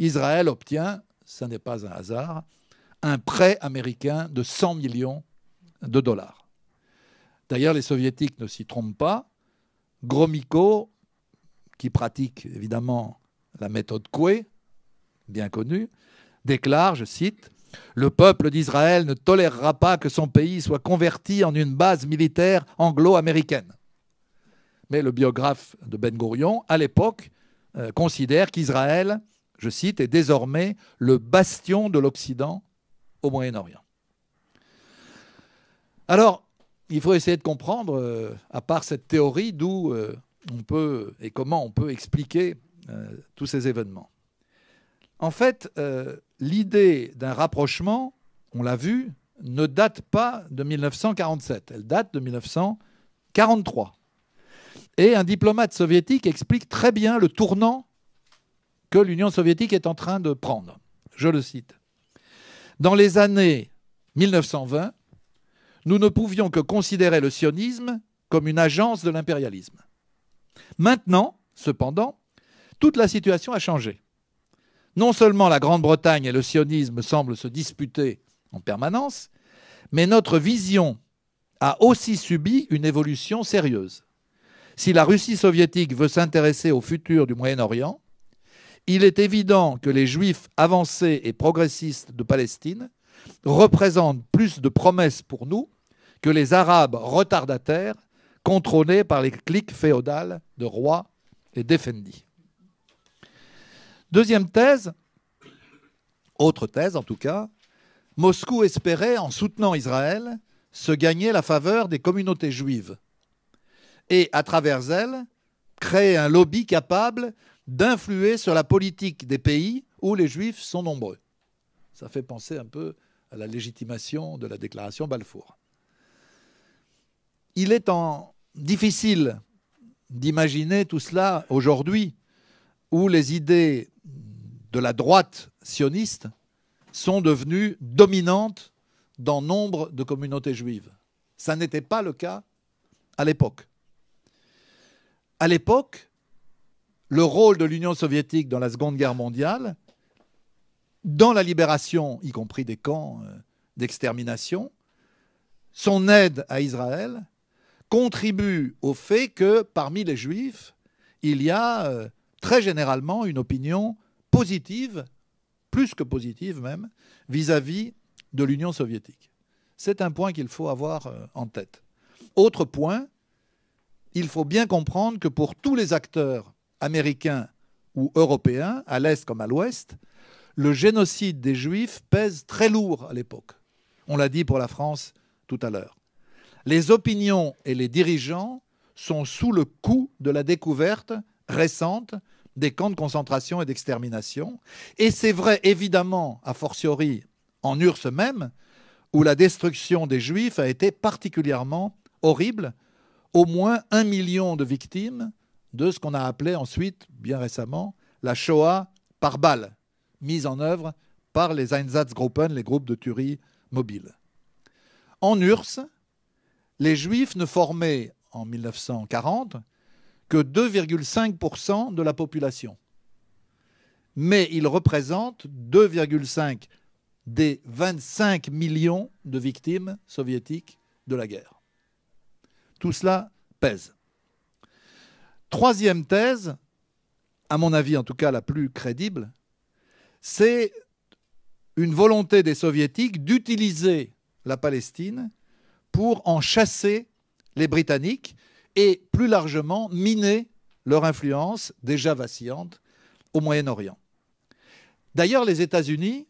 Speaker 1: Israël obtient, ce n'est pas un hasard, un prêt américain de 100 millions de dollars. D'ailleurs, les soviétiques ne s'y trompent pas. Gromyko, qui pratique évidemment la méthode Coué, bien connue, déclare, je cite, « Le peuple d'Israël ne tolérera pas que son pays soit converti en une base militaire anglo-américaine. » Mais le biographe de Ben-Gourion, à l'époque, considère qu'Israël, je cite, est désormais le bastion de l'Occident au Moyen-Orient. Alors, il faut essayer de comprendre, à part cette théorie, d'où on peut et comment on peut expliquer tous ces événements. En fait, l'idée d'un rapprochement, on l'a vu, ne date pas de 1947, elle date de 1943. Et un diplomate soviétique explique très bien le tournant que l'Union soviétique est en train de prendre. Je le cite. « Dans les années 1920, nous ne pouvions que considérer le sionisme comme une agence de l'impérialisme. Maintenant, cependant, toute la situation a changé. Non seulement la Grande-Bretagne et le sionisme semblent se disputer en permanence, mais notre vision a aussi subi une évolution sérieuse. Si la Russie soviétique veut s'intéresser au futur du Moyen-Orient, il est évident que les Juifs avancés et progressistes de Palestine représentent plus de promesses pour nous que les Arabes retardataires contrôlés par les cliques féodales de rois et d'effendis. Deuxième thèse, autre thèse en tout cas, Moscou espérait, en soutenant Israël, se gagner la faveur des communautés juives et, à travers elles, créer un lobby capable d'influer sur la politique des pays où les Juifs sont nombreux. Ça fait penser un peu à la légitimation de la déclaration Balfour. Il est difficile d'imaginer tout cela aujourd'hui, où les idées de la droite sioniste sont devenues dominantes dans nombre de communautés juives. Ça n'était pas le cas à l'époque. À l'époque, le rôle de l'Union soviétique dans la Seconde Guerre mondiale, dans la libération, y compris des camps d'extermination, son aide à Israël, contribue au fait que parmi les Juifs, il y a très généralement une opinion positive, plus que positive même, vis-à-vis de l'Union soviétique. C'est un point qu'il faut avoir en tête. Autre point, il faut bien comprendre que pour tous les acteurs américains ou européens, à l'Est comme à l'Ouest, le génocide des Juifs pèse très lourd à l'époque. On l'a dit pour la France tout à l'heure. Les opinions et les dirigeants sont sous le coup de la découverte récente des camps de concentration et d'extermination. Et c'est vrai, évidemment, a fortiori en URSS même, où la destruction des Juifs a été particulièrement horrible. Au moins 1 million de victimes de ce qu'on a appelé ensuite, bien récemment, la Shoah par balle, mise en œuvre par les Einsatzgruppen, les groupes de tuerie mobiles. En URSS, les Juifs ne formaient, en 1940, que 2,5% de la population. Mais ils représentent 2,5 des 25 millions de victimes soviétiques de la guerre. Tout cela pèse. Troisième thèse, à mon avis en tout cas la plus crédible, c'est une volonté des soviétiques d'utiliser la Palestine pour en chasser les Britanniques et plus largement miner leur influence déjà vacillante au Moyen-Orient. D'ailleurs, les États-Unis,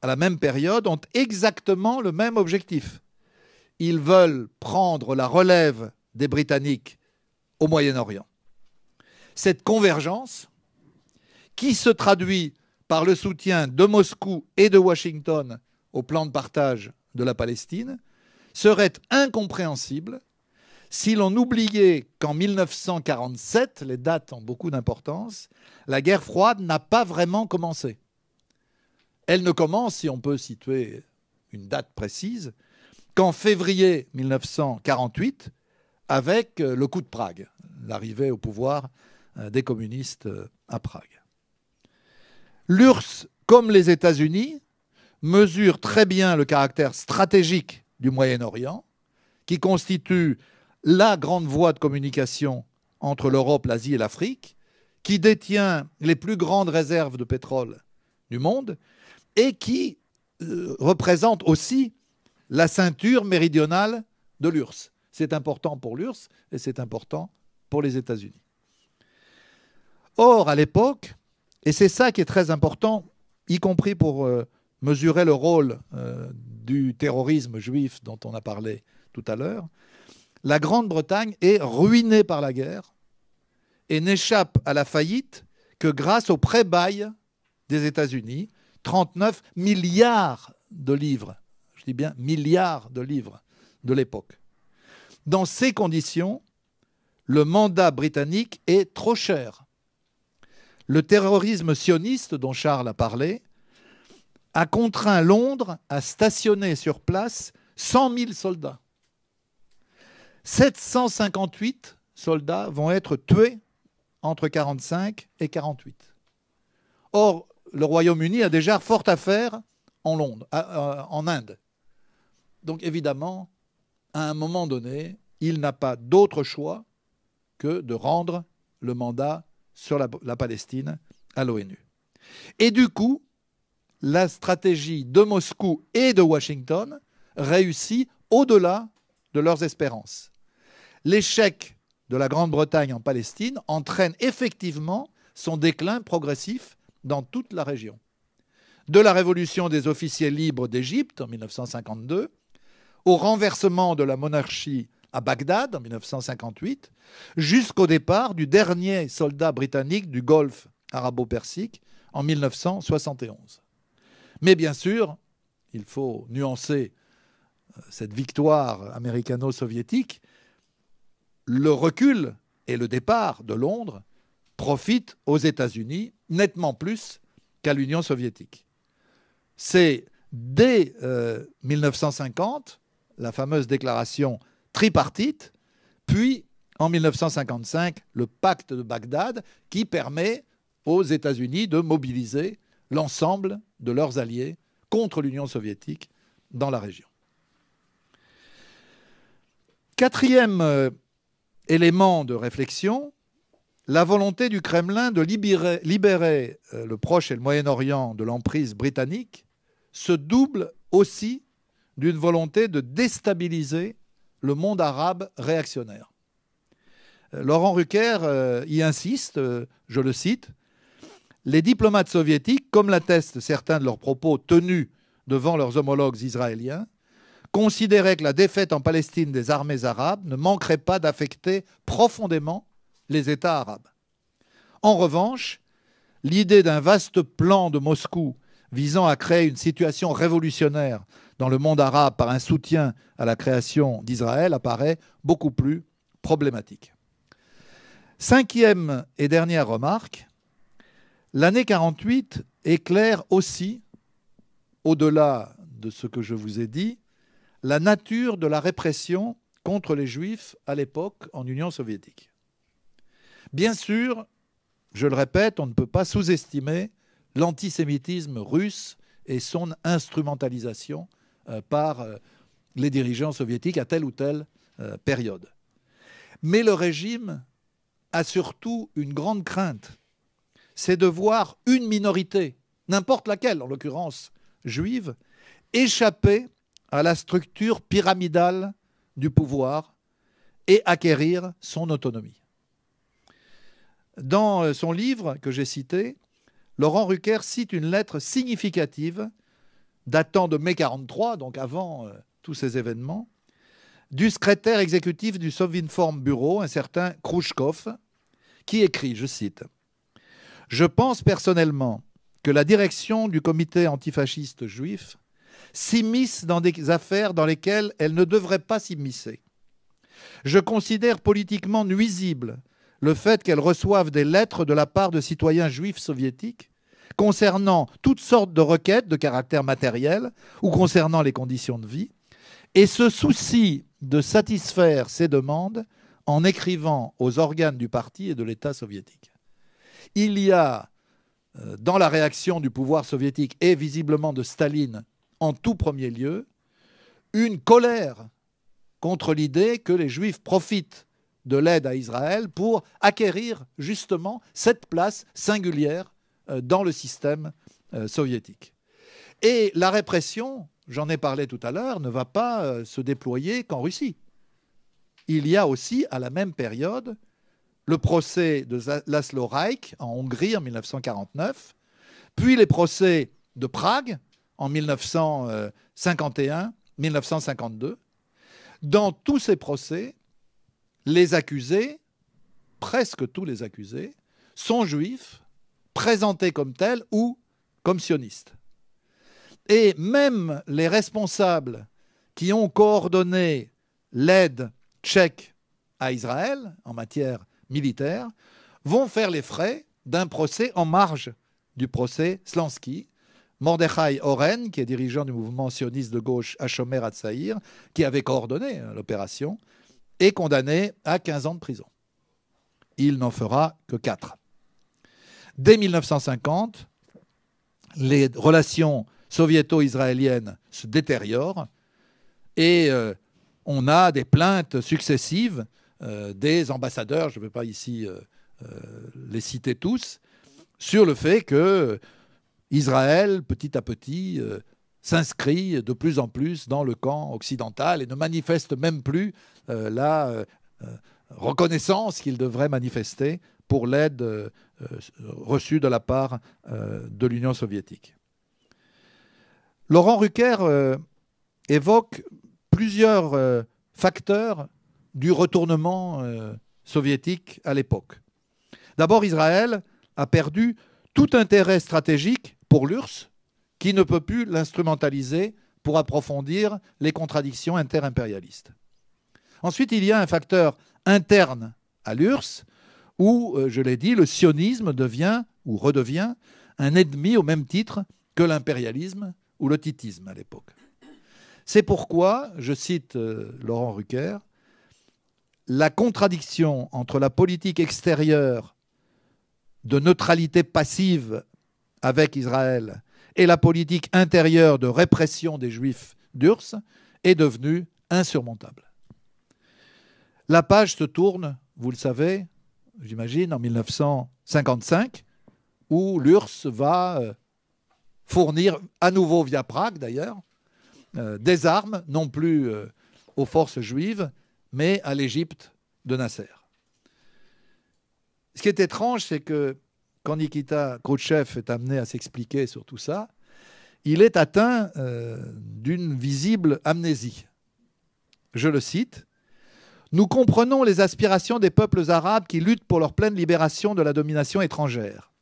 Speaker 1: à la même période, ont exactement le même objectif. Ils veulent prendre la relève des Britanniques au Moyen-Orient. Cette convergence, qui se traduit par le soutien de Moscou et de Washington au plan de partage de la Palestine, serait incompréhensible si l'on oubliait qu'en 1947, les dates ont beaucoup d'importance, la guerre froide n'a pas vraiment commencé. Elle ne commence, si on peut situer une date précise, qu'en février 1948, avec le coup de Prague, l'arrivée au pouvoir des communistes à Prague. L'URSS, comme les États-Unis, mesure très bien le caractère stratégique du Moyen-Orient, qui constitue la grande voie de communication entre l'Europe, l'Asie et l'Afrique, qui détient les plus grandes réserves de pétrole du monde et qui représente aussi la ceinture méridionale de l'URSS. C'est important pour l'URSS et c'est important pour les États-Unis. Or, à l'époque, et c'est ça qui est très important, y compris pour mesurer le rôle du terrorisme juif dont on a parlé tout à l'heure, la Grande-Bretagne est ruinée par la guerre et n'échappe à la faillite que grâce au prêt-bail des États-Unis, 39 milliards de livres, je dis bien milliards de livres de l'époque. Dans ces conditions, le mandat britannique est trop cher. Le terrorisme sioniste dont Charles a parlé a contraint Londres à stationner sur place 100 000 soldats. 758 soldats vont être tués entre 1945 et 1948. Or, le Royaume-Uni a déjà fort à faire en Inde. Donc évidemment, à un moment donné, il n'a pas d'autre choix que de rendre le mandat sur la Palestine à l'ONU. Et du coup, la stratégie de Moscou et de Washington réussit au-delà de leurs espérances. L'échec de la Grande-Bretagne en Palestine entraîne effectivement son déclin progressif dans toute la région. De la révolution des officiers libres d'Égypte en 1952 au renversement de la monarchie à Bagdad en 1958, jusqu'au départ du dernier soldat britannique du Golfe arabo-persique en 1971. Mais bien sûr, il faut nuancer cette victoire américano-soviétique, le recul et le départ de Londres profitent aux États-Unis nettement plus qu'à l'Union soviétique. C'est dès 1950, la fameuse déclaration tripartite, puis en 1955, le pacte de Bagdad qui permet aux États-Unis de mobiliser l'ensemble de leurs alliés contre l'Union soviétique dans la région. Quatrième élément de réflexion, la volonté du Kremlin de libérer le Proche et le Moyen-Orient de l'emprise britannique se double aussi d'une volonté de déstabiliser le monde arabe réactionnaire. Laurent Rucker y insiste, je le cite, « Les diplomates soviétiques, comme l'attestent certains de leurs propos tenus devant leurs homologues israéliens, considéraient que la défaite en Palestine des armées arabes ne manquerait pas d'affecter profondément les États arabes. En revanche, l'idée d'un vaste plan de Moscou visant à créer une situation révolutionnaire dans le monde arabe par un soutien à la création d'Israël apparaît beaucoup plus problématique. Cinquième et dernière remarque, l'année 48 éclaire aussi, au-delà de ce que je vous ai dit, la nature de la répression contre les Juifs à l'époque en Union soviétique. Bien sûr, je le répète, on ne peut pas sous-estimer l'antisémitisme russe et son instrumentalisation par les dirigeants soviétiques à telle ou telle période. Mais le régime a surtout une grande crainte, c'est de voir une minorité, n'importe laquelle, en l'occurrence juive, échapper à la structure pyramidale du pouvoir et acquérir son autonomie. Dans son livre que j'ai cité, Laurent Rucker cite une lettre significative datant de mai 1943, donc avant tous ces événements, du secrétaire exécutif du Sovinform Bureau, un certain Khrouchkov, qui écrit, je cite, « Je pense personnellement que la direction du comité antifasciste juif s'immisce dans des affaires dans lesquelles elle ne devrait pas s'immiscer. Je considère politiquement nuisible le fait qu'elle reçoive des lettres de la part de citoyens juifs soviétiques concernant toutes sortes de requêtes de caractère matériel ou concernant les conditions de vie, et se soucie de satisfaire ces demandes en écrivant aux organes du parti et de l'État soviétique. » Il y a, dans la réaction du pouvoir soviétique et visiblement de Staline en tout premier lieu, une colère contre l'idée que les Juifs profitent de l'aide à Israël pour acquérir justement cette place singulière dans le système soviétique. Et la répression, j'en ai parlé tout à l'heure, ne va pas se déployer qu'en Russie. Il y a aussi, à la même période, le procès de Laszlo Rajk en Hongrie en 1949, puis les procès de Prague en 1951-1952. Dans tous ces procès, les accusés, presque tous les accusés, sont juifs, présentés comme tels ou comme sionistes. Et même les responsables qui ont coordonné l'aide tchèque à Israël en matière militaire vont faire les frais d'un procès en marge du procès Slansky. Mordechai Oren, qui est dirigeant du mouvement sioniste de gauche Hashomer Hatzair, qui avait coordonné l'opération, est condamné à 15 ans de prison. Il n'en fera que 4. Dès 1950, les relations soviéto-israéliennes se détériorent et on a des plaintes successives des ambassadeurs, je ne vais pas ici les citer tous, sur le fait que Israël, petit à petit, s'inscrit de plus en plus dans le camp occidental et ne manifeste même plus la reconnaissance qu'il devrait manifester pour l'aide reçue de la part de l'Union soviétique. Laurent Rucker évoque plusieurs facteurs du retournement soviétique à l'époque. D'abord, Israël a perdu tout intérêt stratégique pour l'URSS, qui ne peut plus l'instrumentaliser pour approfondir les contradictions interimpérialistes. Ensuite, il y a un facteur interne à l'URSS où, je l'ai dit, le sionisme devient ou redevient un ennemi au même titre que l'impérialisme ou le titisme à l'époque. C'est pourquoi, je cite Laurent Rucker, la contradiction entre la politique extérieure de neutralité passive avec Israël et la politique intérieure de répression des Juifs d'URSS est devenue insurmontable. La page se tourne, vous le savez, j'imagine, en 1955, où l'URSS va fournir, à nouveau via Prague d'ailleurs, des armes, non plus aux forces juives, mais à l'Égypte de Nasser. Ce qui est étrange, c'est que quand Nikita Khrouchtchev est amené à s'expliquer sur tout ça, il est atteint d'une visible amnésie. Je le cite, « Nous comprenons les aspirations des peuples arabes qui luttent pour leur pleine libération de la domination étrangère.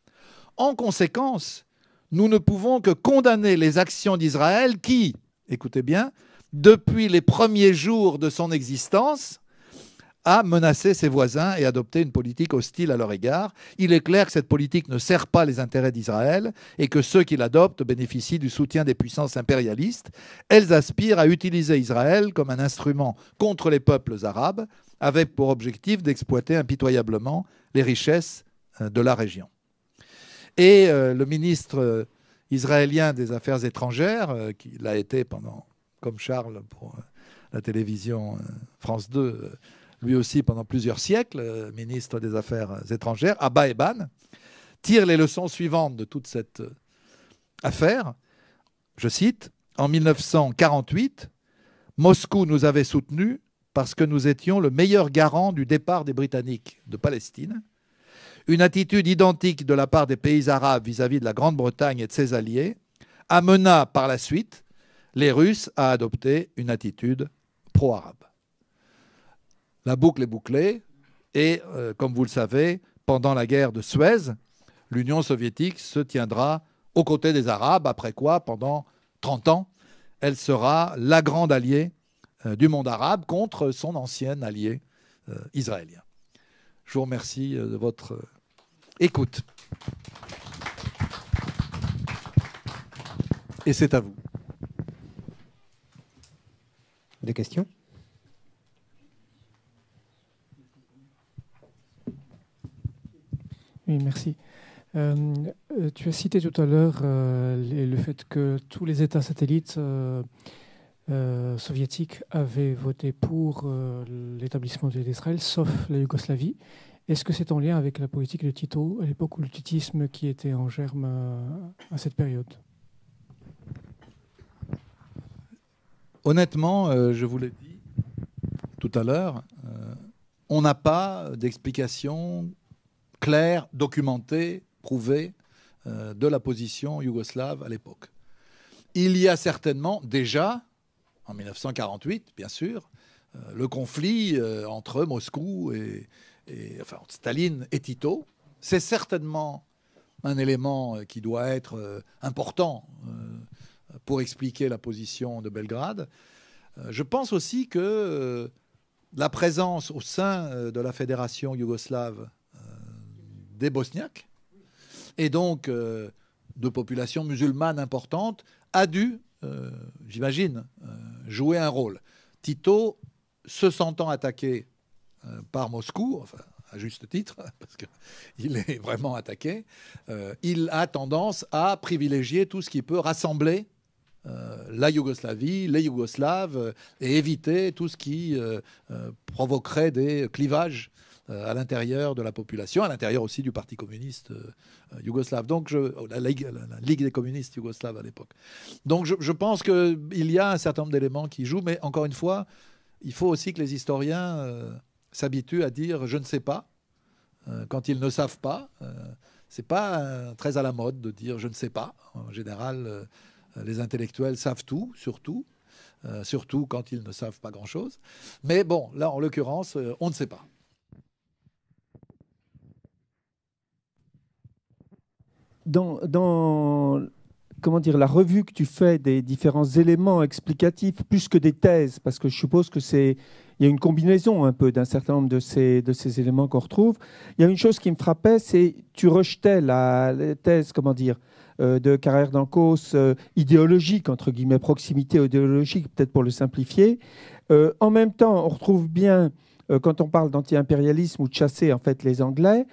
Speaker 1: En conséquence, nous ne pouvons que condamner les actions d'Israël qui, écoutez bien, depuis les premiers jours de son existence, a menacé ses voisins et adopté une politique hostile à leur égard. Il est clair que cette politique ne sert pas les intérêts d'Israël et que ceux qui l'adoptent bénéficient du soutien des puissances impérialistes. Elles aspirent à utiliser Israël comme un instrument contre les peuples arabes, avec pour objectif d'exploiter impitoyablement les richesses de la région. » Et le ministre israélien des Affaires étrangères, qui l'a été pendant, comme Charles pour la télévision France 2, lui aussi pendant plusieurs siècles, ministre des Affaires étrangères, Abba Eban, tire les leçons suivantes de toute cette affaire. Je cite, « En 1948, Moscou nous avait soutenus parce que nous étions le meilleur garant du départ des Britanniques de Palestine. Une attitude identique de la part des pays arabes vis-à-vis de la Grande-Bretagne et de ses alliés amena par la suite les Russes à adopter une attitude pro-arabe. » La boucle est bouclée et, comme vous le savez, pendant la guerre de Suez, l'Union soviétique se tiendra aux côtés des Arabes, après quoi, pendant 30 ans, elle sera la grande alliée du monde arabe contre son ancien allié israélien. Je vous remercie de votre écoute. Et c'est à vous.
Speaker 2: Des questions ?
Speaker 3: Oui, merci. Tu as cité tout à l'heure le fait que tous les États satellites soviétiques avaient voté pour l'établissement d'Israël, sauf la Yougoslavie. Est-ce que c'est en lien avec la politique de Tito, à l'époque, ou le titisme qui était en germe à cette période ?
Speaker 1: Honnêtement, je vous l'ai dit tout à l'heure, on n'a pas d'explication claire, documentée, prouvée de la position yougoslave à l'époque. Il y a certainement déjà, en 1948, bien sûr, le conflit entre Moscou enfin, Staline et Tito. C'est certainement un élément qui doit être important pour expliquer la position de Belgrade. Je pense aussi que la présence au sein de la fédération yougoslave des Bosniaques, et donc de populations musulmanes importantes, a dû, j'imagine, jouer un rôle. Tito, se sentant attaqué par Moscou, enfin, à juste titre, parce qu'il est vraiment attaqué, il a tendance à privilégier tout ce qui peut rassembler la Yougoslavie, les Yougoslaves, et éviter tout ce qui provoquerait des clivages à l'intérieur de la population, à l'intérieur aussi du Parti communiste yougoslave. Donc, la Ligue des communistes yougoslaves à l'époque. Donc, je pense qu'il y a un certain nombre d'éléments qui jouent, mais encore une fois, il faut aussi que les historiens s'habituent à dire « je ne sais pas ». Quand ils ne savent pas, c'est pas très à la mode de dire « je ne sais pas ». En général, les intellectuels savent tout, surtout quand ils ne savent pas grand-chose. Mais bon, là, en l'occurrence, on ne sait pas.
Speaker 4: Dans comment dire, la revue que tu fais des différents éléments explicatifs, plus que des thèses, parce que je suppose que il y a une combinaison un peu d'un certain nombre de ces éléments qu'on retrouve. Il y a une chose qui me frappait, c'est tu rejetais la thèse, comment dire, de Carrère d'Ancos, idéologique, entre guillemets, proximité idéologique, peut-être pour le simplifier. En même temps, on retrouve bien, quand on parle d'anti-impérialisme ou de chasser en fait les Anglais,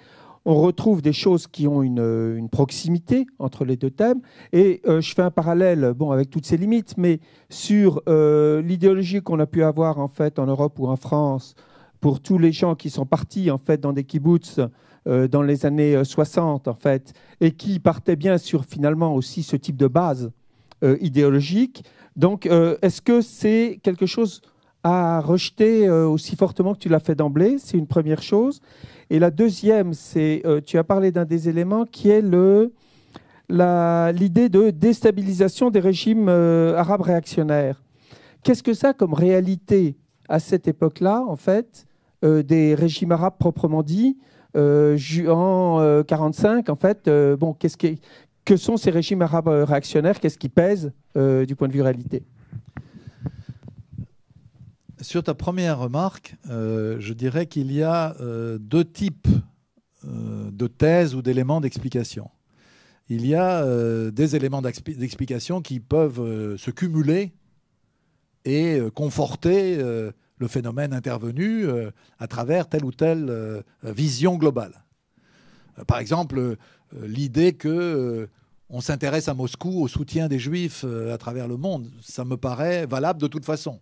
Speaker 4: on retrouve des choses qui ont une proximité entre les deux thèmes. Et je fais un parallèle, bon, avec toutes ses limites, mais sur l'idéologie qu'on a pu avoir en fait en Europe ou en France pour tous les gens qui sont partis en fait dans des kibbutz dans les années 60 en fait, et qui partaient bien sur finalement aussi ce type de base idéologique. Donc, est-ce que c'est quelque chose à rejeter aussi fortement que tu l'as fait d'emblée? C'est une première chose. Et la deuxième, c'est, tu as parlé d'un des éléments qui est l'idée de déstabilisation des régimes arabes réactionnaires. Qu'est-ce que ça a comme réalité à cette époque-là, en fait, des régimes arabes proprement dits, en 1945, en fait, bon, que sont ces régimes arabes réactionnaires? Qu'est-ce qui pèse du point de vue réalité?
Speaker 1: Sur ta première remarque, je dirais qu'il y a deux types de thèses ou d'éléments d'explication. Il y a des éléments d'explication qui peuvent se cumuler et conforter le phénomène intervenu à travers telle ou telle vision globale. Par exemple, l'idée qu'on s'intéresse à Moscou au soutien des Juifs à travers le monde, ça me paraît valable de toute façon.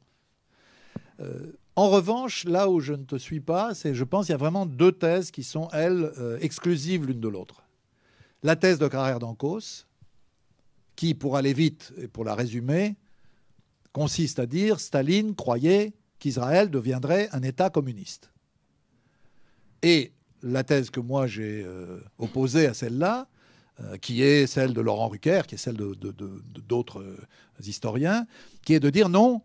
Speaker 1: En revanche, là où je ne te suis pas, c'est, je pense qu'il y a vraiment deux thèses qui sont, elles, exclusives l'une de l'autre. La thèse de Carrère d'Ancos, qui, pour aller vite et pour la résumer, consiste à dire Staline croyait qu'Israël deviendrait un État communiste. Et la thèse que moi j'ai opposée à celle-là, qui est celle de Laurent Rucker, qui est celle d'autres historiens, qui est de dire non,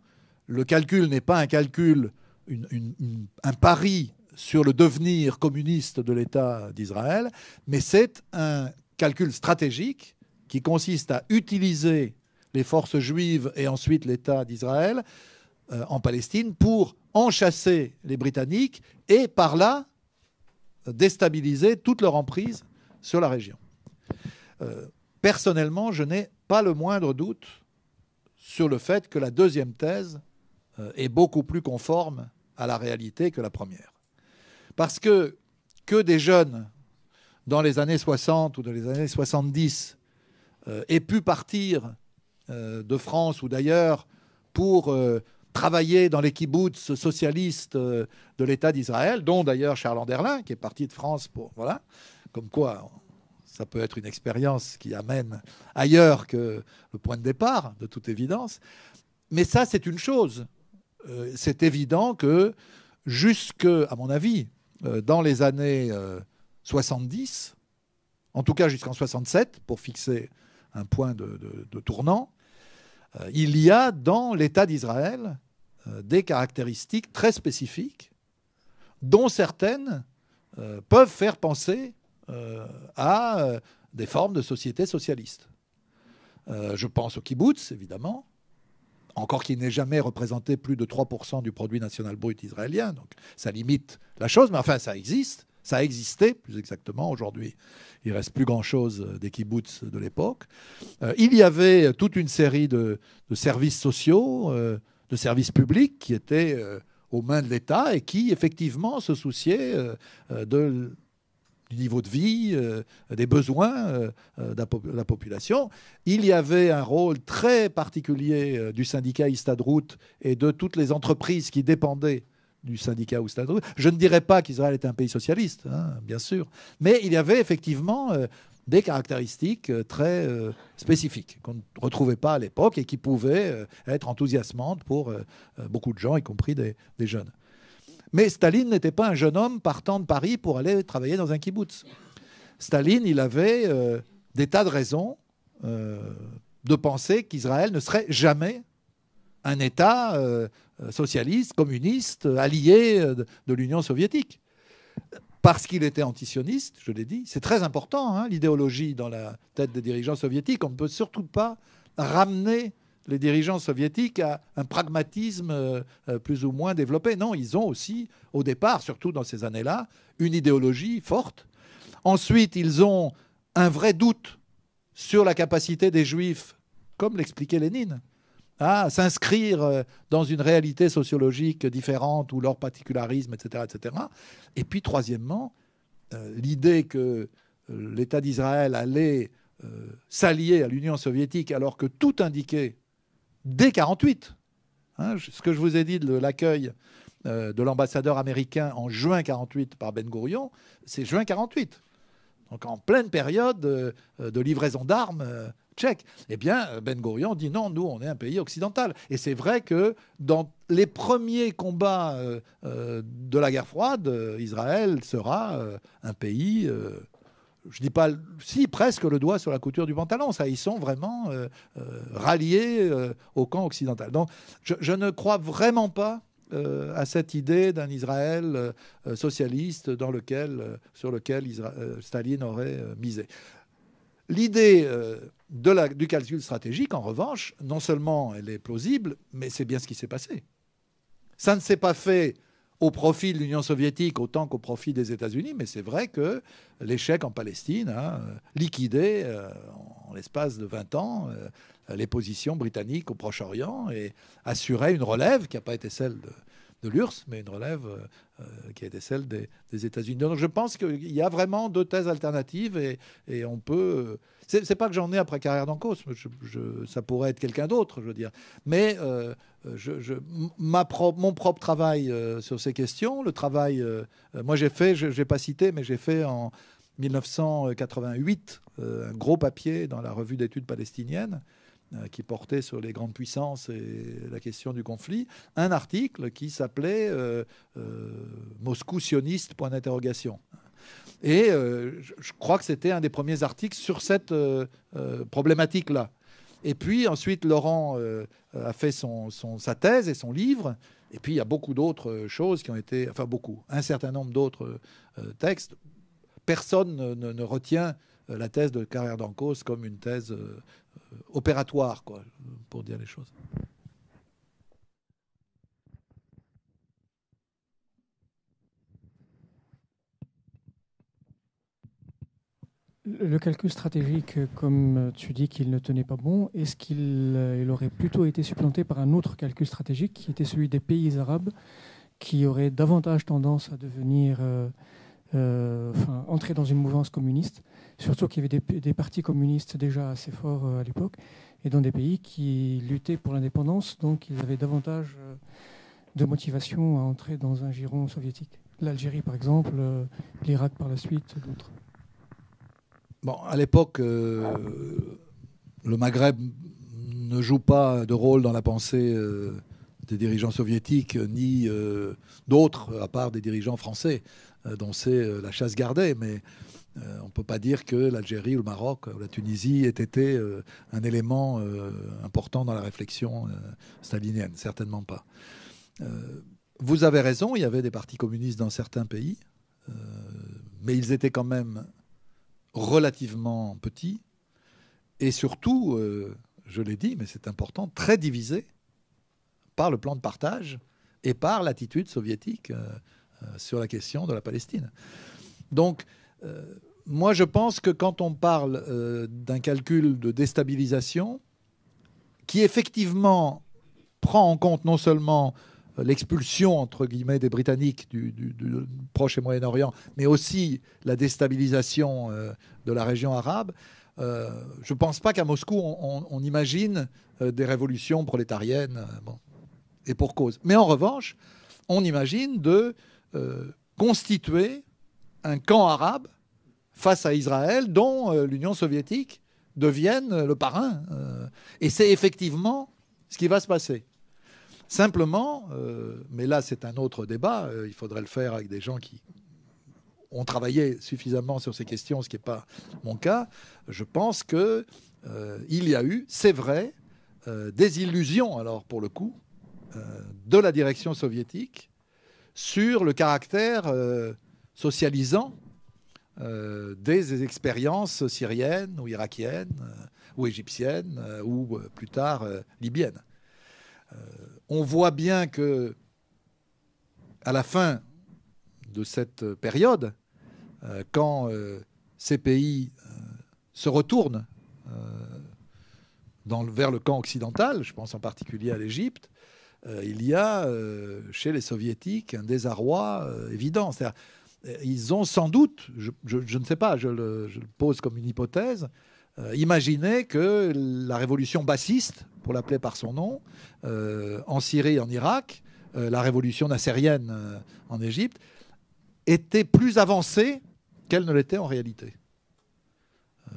Speaker 1: le calcul n'est pas un calcul, un pari sur le devenir communiste de l'État d'Israël, mais c'est un calcul stratégique qui consiste à utiliser les forces juives et ensuite l'État d'Israël en Palestine pour enchasser les Britanniques et par là déstabiliser toute leur emprise sur la région. Personnellement, je n'ai pas le moindre doute sur le fait que la deuxième thèse est beaucoup plus conforme à la réalité que la première. Parce que des jeunes, dans les années 60 ou dans les années 70, aient pu partir de France ou d'ailleurs pour travailler dans les kibbutz socialistes de l'État d'Israël, dont d'ailleurs Charles Anderlin, qui est parti de France pour... Voilà, comme quoi ça peut être une expérience qui amène ailleurs que le point de départ, de toute évidence. Mais ça, c'est une chose. C'est évident que jusque, à mon avis, dans les années 70, en tout cas jusqu'en 67, pour fixer un point de tournant, il y a dans l'État d'Israël des caractéristiques très spécifiques, dont certaines peuvent faire penser à des formes de société socialiste. Je pense au kibbutz, évidemment, encore qu'il n'ait jamais représenté plus de 3% du produit national brut israélien, donc ça limite la chose, mais enfin ça existe, ça a existé, plus exactement, aujourd'hui il ne reste plus grand-chose des kibbutz de l'époque. Il y avait toute une série de services sociaux, de services publics qui étaient aux mains de l'État et qui effectivement se souciaient de du niveau de vie, des besoins de la population. Il y avait un rôle très particulier du syndicat Histadrout et de toutes les entreprises qui dépendaient du syndicat Histadrout. Je ne dirais pas qu'Israël est un pays socialiste, hein, bien sûr, mais il y avait effectivement des caractéristiques très spécifiques qu'on ne retrouvait pas à l'époque et qui pouvaient être enthousiasmantes pour beaucoup de gens, y compris des jeunes. Mais Staline n'était pas un jeune homme partant de Paris pour aller travailler dans un kibbutz. Staline, il avait des tas de raisons de penser qu'Israël ne serait jamais un État socialiste, communiste, allié de l'Union soviétique. Parce qu'il était antisioniste, je l'ai dit. C'est très important, hein, l'idéologie dans la tête des dirigeants soviétiques. On ne peut surtout pas ramener les dirigeants soviétiques à un pragmatisme plus ou moins développé. Non, ils ont aussi, au départ, surtout dans ces années-là, une idéologie forte. Ensuite, ils ont un vrai doute sur la capacité des Juifs, comme l'expliquait Lénine, à s'inscrire dans une réalité sociologique différente ou leur particularisme, etc., etc. Et puis, troisièmement, l'idée que l'État d'Israël allait s'allier à l'Union soviétique alors que tout indiquait, dès 1948, hein, ce que je vous ai dit de l'accueil de l'ambassadeur américain en juin 1948 par Ben Gourion, c'est juin 1948. Donc en pleine période de livraison d'armes tchèques. Eh bien, Ben Gourion dit non, nous, on est un pays occidental. Et c'est vrai que dans les premiers combats de la guerre froide, Israël sera un pays... je dis pas, si, presque le doigt sur la couture du pantalon. Ça, ils sont vraiment ralliés au camp occidental. Donc, je ne crois vraiment pas à cette idée d'un Israël socialiste sur lequel Staline aurait misé. L'idée du calcul stratégique, en revanche, non seulement elle est plausible, mais c'est bien ce qui s'est passé. Ça ne s'est pas fait au profit de l'Union soviétique autant qu'au profit des États-Unis, mais c'est vrai que l'échec en Palestine a liquidé en l'espace de 20 ans les positions britanniques au Proche-Orient et assurait une relève qui n'a pas été celle de l'URSS, mais une relève qui a été celle des États-Unis. Donc je pense qu'il y a vraiment deux thèses alternatives et on peut... C'est pas que j'en ai après Carrère d'Ancos, ça pourrait être quelqu'un d'autre, je veux dire. Mais mon propre travail sur ces questions, le travail... moi j'ai fait, je n'ai pas cité, mais j'ai fait en 1988 un gros papier dans la revue d'études palestiniennes qui portait sur les grandes puissances et la question du conflit, un article qui s'appelait Moscou sioniste, point d'interrogation. Et je crois que c'était un des premiers articles sur cette problématique-là. Et puis ensuite, Laurent a fait sa thèse et son livre. Et puis il y a beaucoup d'autres choses qui ont été... Enfin beaucoup, un certain nombre d'autres textes. Personne ne retient la thèse de Carrère d'Ancos comme une thèse opératoire, quoi, pour dire les choses.
Speaker 3: Le calcul stratégique, comme tu dis qu'il ne tenait pas bon, est-ce qu'il aurait plutôt été supplanté par un autre calcul stratégique qui était celui des pays arabes, qui auraient davantage tendance à devenir... entrer dans une mouvance communiste, surtout qu'il y avait des partis communistes déjà assez forts à l'époque, et dans des pays qui luttaient pour l'indépendance, donc ils avaient davantage de motivation à entrer dans un giron soviétique. L'Algérie, par exemple, l'Irak par la suite, d'autres.
Speaker 1: Bon, à l'époque, le Maghreb ne joue pas de rôle dans la pensée des dirigeants soviétiques, ni d'autres, à part des dirigeants français, dont c'est la chasse gardée. Mais on ne peut pas dire que l'Algérie ou le Maroc ou la Tunisie aient été un élément important dans la réflexion stalinienne. Certainement pas. Vous avez raison, il y avait des partis communistes dans certains pays, mais ils étaient quand même relativement petits et surtout, je l'ai dit, mais c'est important, très divisés par le plan de partage et par l'attitude soviétique sur la question de la Palestine. Donc, moi, je pense que quand on parle d'un calcul de déstabilisation qui, effectivement, prend en compte non seulement l'expulsion, entre guillemets, des Britanniques du Proche et Moyen-Orient, mais aussi la déstabilisation de la région arabe, je ne pense pas qu'à Moscou, on imagine des révolutions prolétariennes, bon, et pour cause. Mais en revanche, on imagine de constituer un camp arabe face à Israël dont l'Union soviétique devienne le parrain. Et c'est effectivement ce qui va se passer. Simplement, mais là c'est un autre débat, il faudrait le faire avec des gens qui ont travaillé suffisamment sur ces questions, ce qui n'est pas mon cas. Je pense qu'il y a eu, c'est vrai, des illusions, alors pour le coup, de la direction soviétique sur le caractère socialisant des expériences syriennes ou irakiennes ou égyptiennes ou plus tard libyennes. On voit bien que à la fin de cette période, quand ces pays se retournent vers le camp occidental, je pense en particulier à l'Égypte, il y a chez les soviétiques un désarroi évident. C'est-à-dire, ils ont sans doute, je ne sais pas, je le pose comme une hypothèse, imaginé que la révolution bassiste, pour l'appeler par son nom, en Syrie et en Irak, la révolution nassérienne en Égypte, était plus avancée qu'elle ne l'était en réalité.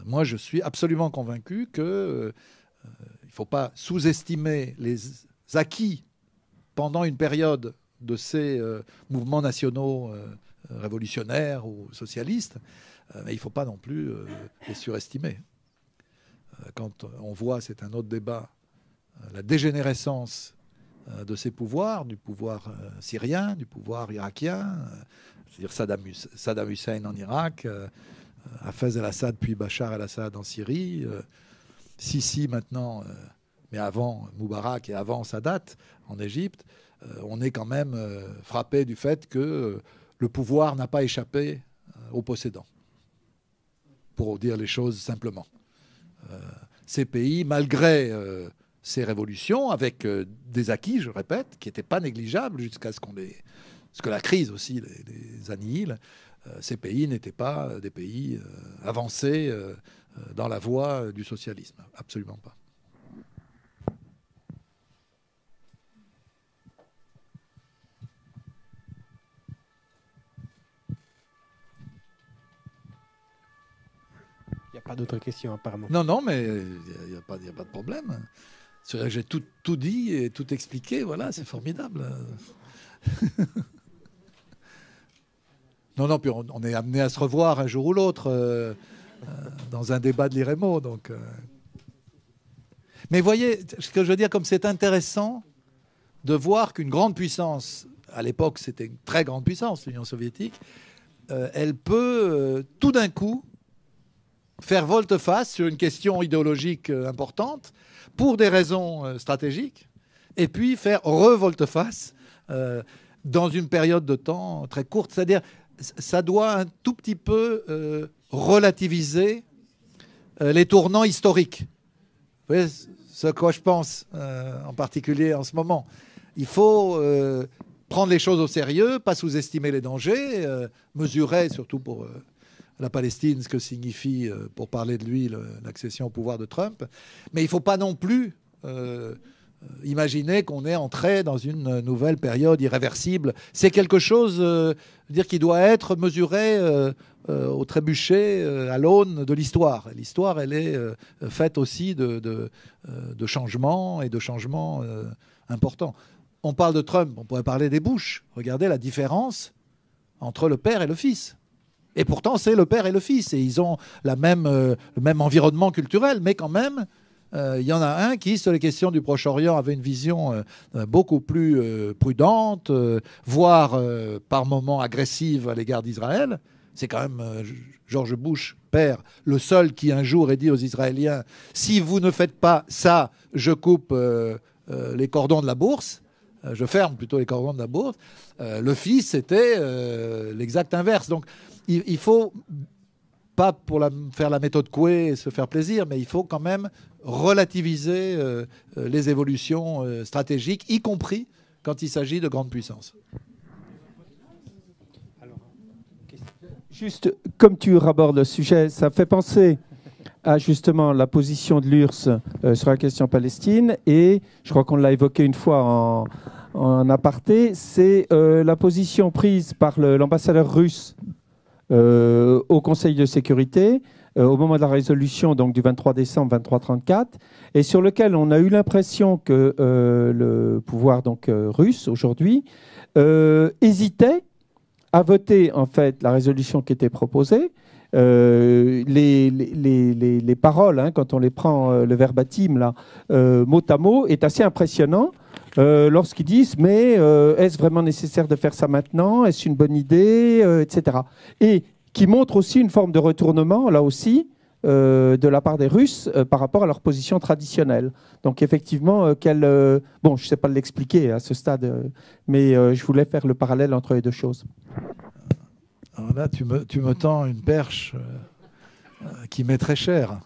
Speaker 1: Moi, je suis absolument convaincu qu'il ne faut pas sous-estimer les acquis pendant une période de ces mouvements nationaux révolutionnaires ou socialistes, mais il ne faut pas non plus les surestimer. Quand on voit, c'est un autre débat, la dégénérescence de ces pouvoirs, du pouvoir syrien, du pouvoir irakien, c'est-à-dire Saddam Hussein en Irak, Hafez el-Assad puis Bachar el-Assad en Syrie, Sisi maintenant, mais avant Moubarak et avant Sadat en Égypte, on est quand même frappé du fait que le pouvoir n'a pas échappé aux possédants, pour dire les choses simplement. Ces pays, malgré ces révolutions, avec des acquis, je répète, qui n'étaient pas négligeables jusqu'à ce que la crise aussi les annihile, ces pays n'étaient pas des pays avancés dans la voie du socialisme. Absolument pas.
Speaker 2: Il n'y a pas d'autres questions apparemment.
Speaker 1: Non, mais il n'y a pas de problème. J'ai tout dit et tout expliqué, voilà, c'est formidable. Non, puis on est amené à se revoir un jour ou l'autre dans un débat de l'IREMO. Donc, Mais voyez, ce que je veux dire, comme c'est intéressant de voir qu'une grande puissance, à l'époque c'était une très grande puissance, l'Union soviétique, elle peut tout d'un coup faire volte-face sur une question idéologique importante pour des raisons stratégiques, et puis faire revolte-face dans une période de temps très courte. C'est-à-dire, ça doit un tout petit peu relativiser les tournants historiques. Vous voyez ce à quoi je pense, en particulier en ce moment. Il faut prendre les choses au sérieux, pas sous-estimer les dangers, mesurer, surtout pour la Palestine, ce que signifie, pour parler de lui, l'accession au pouvoir de Trump. Mais il ne faut pas non plus imaginer qu'on est entré dans une nouvelle période irréversible. C'est quelque chose qui doit être mesuré au trébuchet, à l'aune de l'histoire. L'histoire, elle est faite aussi de changements et de changements importants. On parle de Trump, on pourrait parler des Bush. Regardez la différence entre le père et le fils. Et pourtant, c'est le père et le fils. Et ils ont le même environnement culturel, mais quand même, il y en a un qui, sur les questions du Proche-Orient, avait une vision beaucoup plus prudente, voire par moments agressive à l'égard d'Israël. C'est quand même George Bush, père, le seul qui un jour ait dit aux Israéliens « Si vous ne faites pas ça, je coupe les cordons de la bourse ». Je ferme plutôt les cordons de la bourse. Le fils, c'était l'exact inverse. Donc, il faut, pas pour faire la méthode Coué et se faire plaisir, mais il faut quand même relativiser les évolutions stratégiques, y compris quand il s'agit de grandes puissances.
Speaker 4: Juste, comme tu rabordes le sujet, ça fait penser à justement la position de l'URSS sur la question Palestine, et je crois qu'on l'a évoqué une fois en aparté, c'est la position prise par l'ambassadeur russe au Conseil de sécurité au moment de la résolution donc, du 23 décembre 2334, et sur lequel on a eu l'impression que le pouvoir donc, russe aujourd'hui hésitait à voter en fait la résolution qui était proposée. Les paroles, hein, quand on les prend le verbatim là, mot à mot, est assez impressionnant lorsqu'ils disent mais est-ce vraiment nécessaire de faire ça maintenant? Est-ce une bonne idée, etc. Et qui montre aussi une forme de retournement là aussi de la part des Russes par rapport à leur position traditionnelle. Donc effectivement, bon, je ne sais pas l'expliquer à ce stade, mais je voulais faire le parallèle entre les deux choses.
Speaker 1: Alors là, tu me tends une perche qui m'est très chère.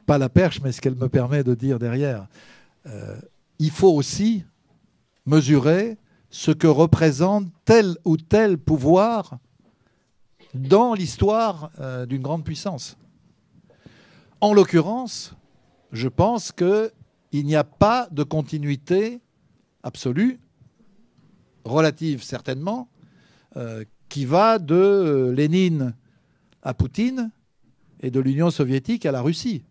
Speaker 1: Pas la perche, mais ce qu'elle me permet de dire derrière. Il faut aussi mesurer ce que représente tel ou tel pouvoir dans l'histoire d'une grande puissance. En l'occurrence, je pense qu'il n'y a pas de continuité absolue, relative certainement, qui va de Lénine à Poutine et de l'Union soviétique à la Russie.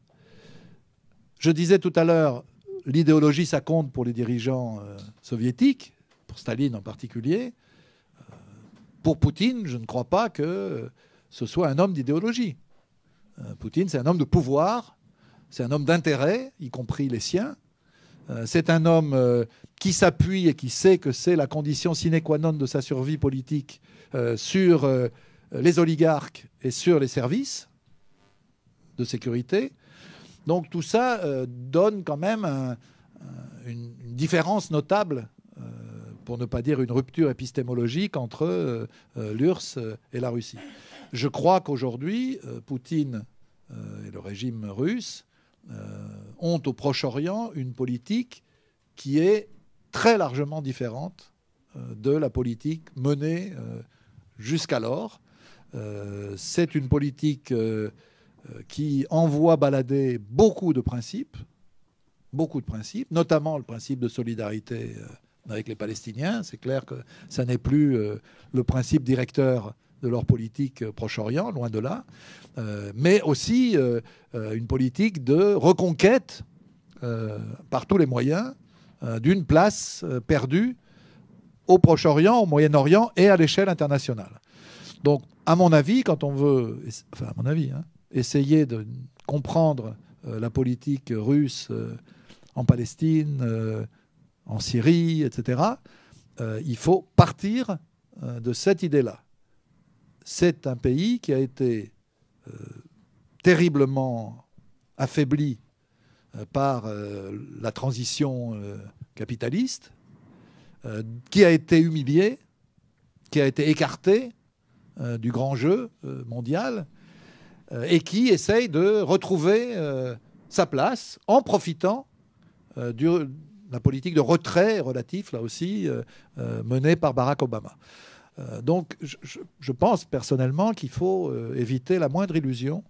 Speaker 1: Je disais tout à l'heure, l'idéologie, ça compte pour les dirigeants soviétiques, pour Staline en particulier. Pour Poutine, je ne crois pas que ce soit un homme d'idéologie. Poutine, c'est un homme de pouvoir, c'est un homme d'intérêt, y compris les siens. C'est un homme qui s'appuie et qui sait que c'est la condition sine qua non de sa survie politique sur les oligarques et sur les services de sécurité. Donc tout ça donne quand même une différence notable, pour ne pas dire une rupture épistémologique entre l'URSS et la Russie. Je crois qu'aujourd'hui, Poutine et le régime russe ont au Proche-Orient une politique qui est très largement différente de la politique menée jusqu'alors. C'est une politique qui envoie balader beaucoup de principes, notamment le principe de solidarité avec les Palestiniens. C'est clair que ça n'est plus le principe directeur de leur politique Proche-Orient, loin de là, mais aussi une politique de reconquête par tous les moyens d'une place perdue au Proche-Orient, au Moyen-Orient et à l'échelle internationale. Donc, à mon avis, quand on veut, enfin à mon avis, essayer de comprendre la politique russe en Palestine, en Syrie, etc., il faut partir de cette idée-là. C'est un pays qui a été terriblement affaibli par la transition capitaliste, qui a été humilié, qui a été écarté du grand jeu mondial, et qui essaye de retrouver sa place en profitant de la politique de retrait relatif, là aussi, menée par Barack Obama. Donc, je pense personnellement qu'il faut éviter la moindre illusion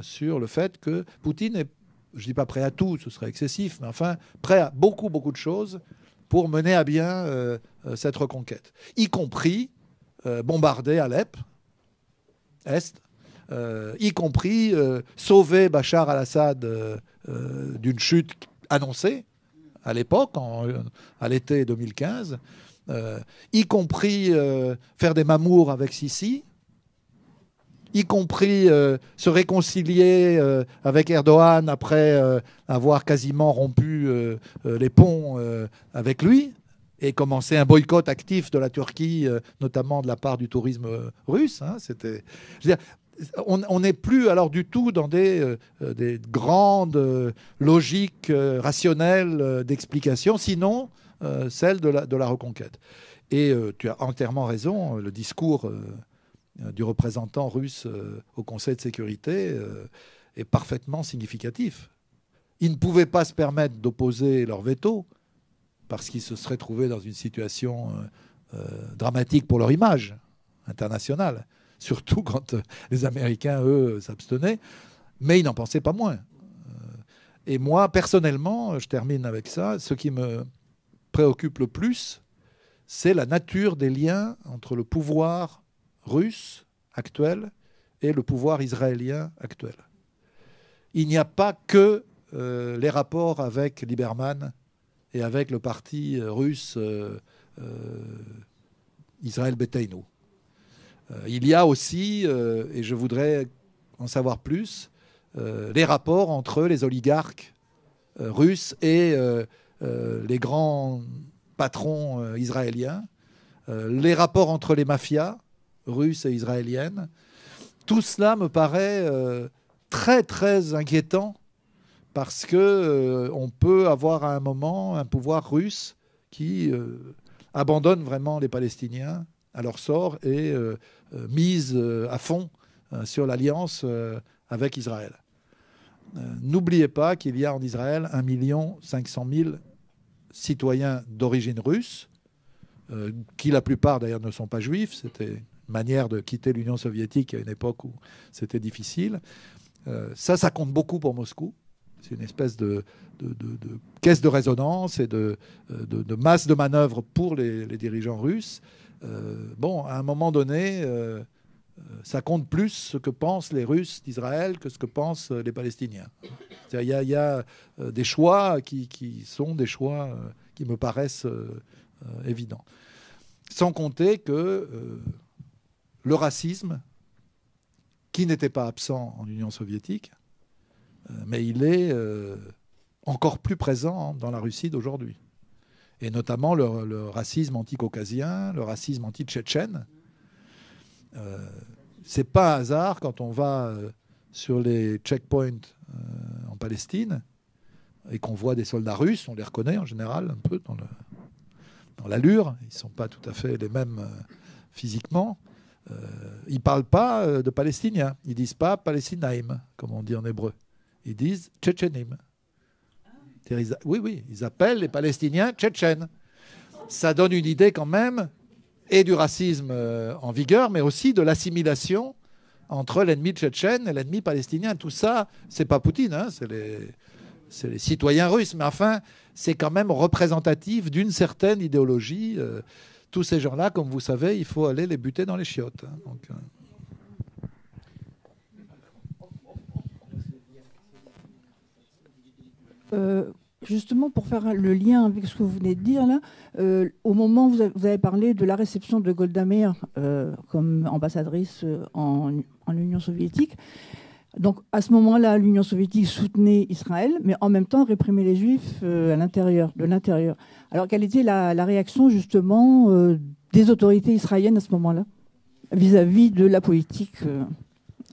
Speaker 1: sur le fait que Poutine est, je ne dis pas prêt à tout, ce serait excessif, mais enfin prêt à beaucoup, beaucoup de choses pour mener à bien cette reconquête, y compris bombarder Alep, Est, y compris sauver Bachar al-Assad d'une chute annoncée à l'époque, à l'été 2015, y compris faire des mamours avec Sisi, y compris se réconcilier avec Erdogan après avoir quasiment rompu les ponts avec lui et commencer un boycott actif de la Turquie, notamment de la part du tourisme russe. C'était, je veux dire, on n'est plus alors du tout dans des grandes logiques rationnelles d'explication, sinon celle de la reconquête. Et tu as entièrement raison, le discours du représentant russe au Conseil de sécurité est parfaitement significatif. Ils ne pouvaient pas se permettre d'opposer leur veto parce qu'ils se seraient trouvés dans une situation dramatique pour leur image internationale, surtout quand les Américains, eux, s'abstenaient, mais ils n'en pensaient pas moins. Et moi, personnellement, je termine avec ça, ce qui me préoccupe le plus, c'est la nature des liens entre le pouvoir russe actuel et le pouvoir israélien actuel. Il n'y a pas que les rapports avec Lieberman et avec le parti russe Israël Beiteinu. Il y a aussi, et je voudrais en savoir plus, les rapports entre les oligarques russes et les grands patrons israéliens, les rapports entre les mafias russes et israéliennes. Tout cela me paraît très, très inquiétant parce qu'on peut avoir à un moment un pouvoir russe qui abandonne vraiment les Palestiniens à leur sort et mise à fond sur l'alliance avec Israël. N'oubliez pas qu'il y a en Israël 1 500 000 citoyens d'origine russe, qui la plupart d'ailleurs ne sont pas juifs. C'était une manière de quitter l'Union soviétique à une époque où c'était difficile. Ça compte beaucoup pour Moscou. C'est une espèce de caisse de résonance et de masse de manœuvre pour les dirigeants russes. Bon, à un moment donné, ça compte plus ce que pensent les Russes d'Israël que ce que pensent les Palestiniens. Il y a des choix qui sont des choix qui me paraissent évidents. Sans compter que le racisme, qui n'était pas absent en Union soviétique, mais il est encore plus présent dans la Russie d'aujourd'hui. Et notamment le racisme anti-caucasien, le racisme anti-tchétchène. C'est pas un hasard quand on va sur les checkpoints en Palestine et qu'on voit des soldats russes, on les reconnaît en général un peu dans l'allure, ils ne sont pas tout à fait les mêmes physiquement. Ils ne parlent pas de Palestiniens, ils ne disent pas Palestinaim, comme on dit en hébreu. Ils disent Tchétchénim. Oui, ils appellent les Palestiniens Tchétchènes. Ça donne une idée quand même, et du racisme en vigueur, mais aussi de l'assimilation entre l'ennemi tchétchène et l'ennemi palestinien. Tout ça, c'est pas Poutine, hein, c'est les citoyens russes. Mais enfin, c'est quand même représentatif d'une certaine idéologie. Tous ces gens-là, comme vous savez, il faut aller les buter dans les chiottes. Hein, donc,
Speaker 5: Justement, pour faire le lien avec ce que vous venez de dire, là, au moment où vous avez parlé de la réception de Golda Meir comme ambassadrice en Union soviétique, donc à ce moment-là, l'Union soviétique soutenait Israël, mais en même temps réprimait les Juifs de l'intérieur. Alors, quelle était la réaction, justement, des autorités israéliennes à ce moment-là, vis-à-vis de la politique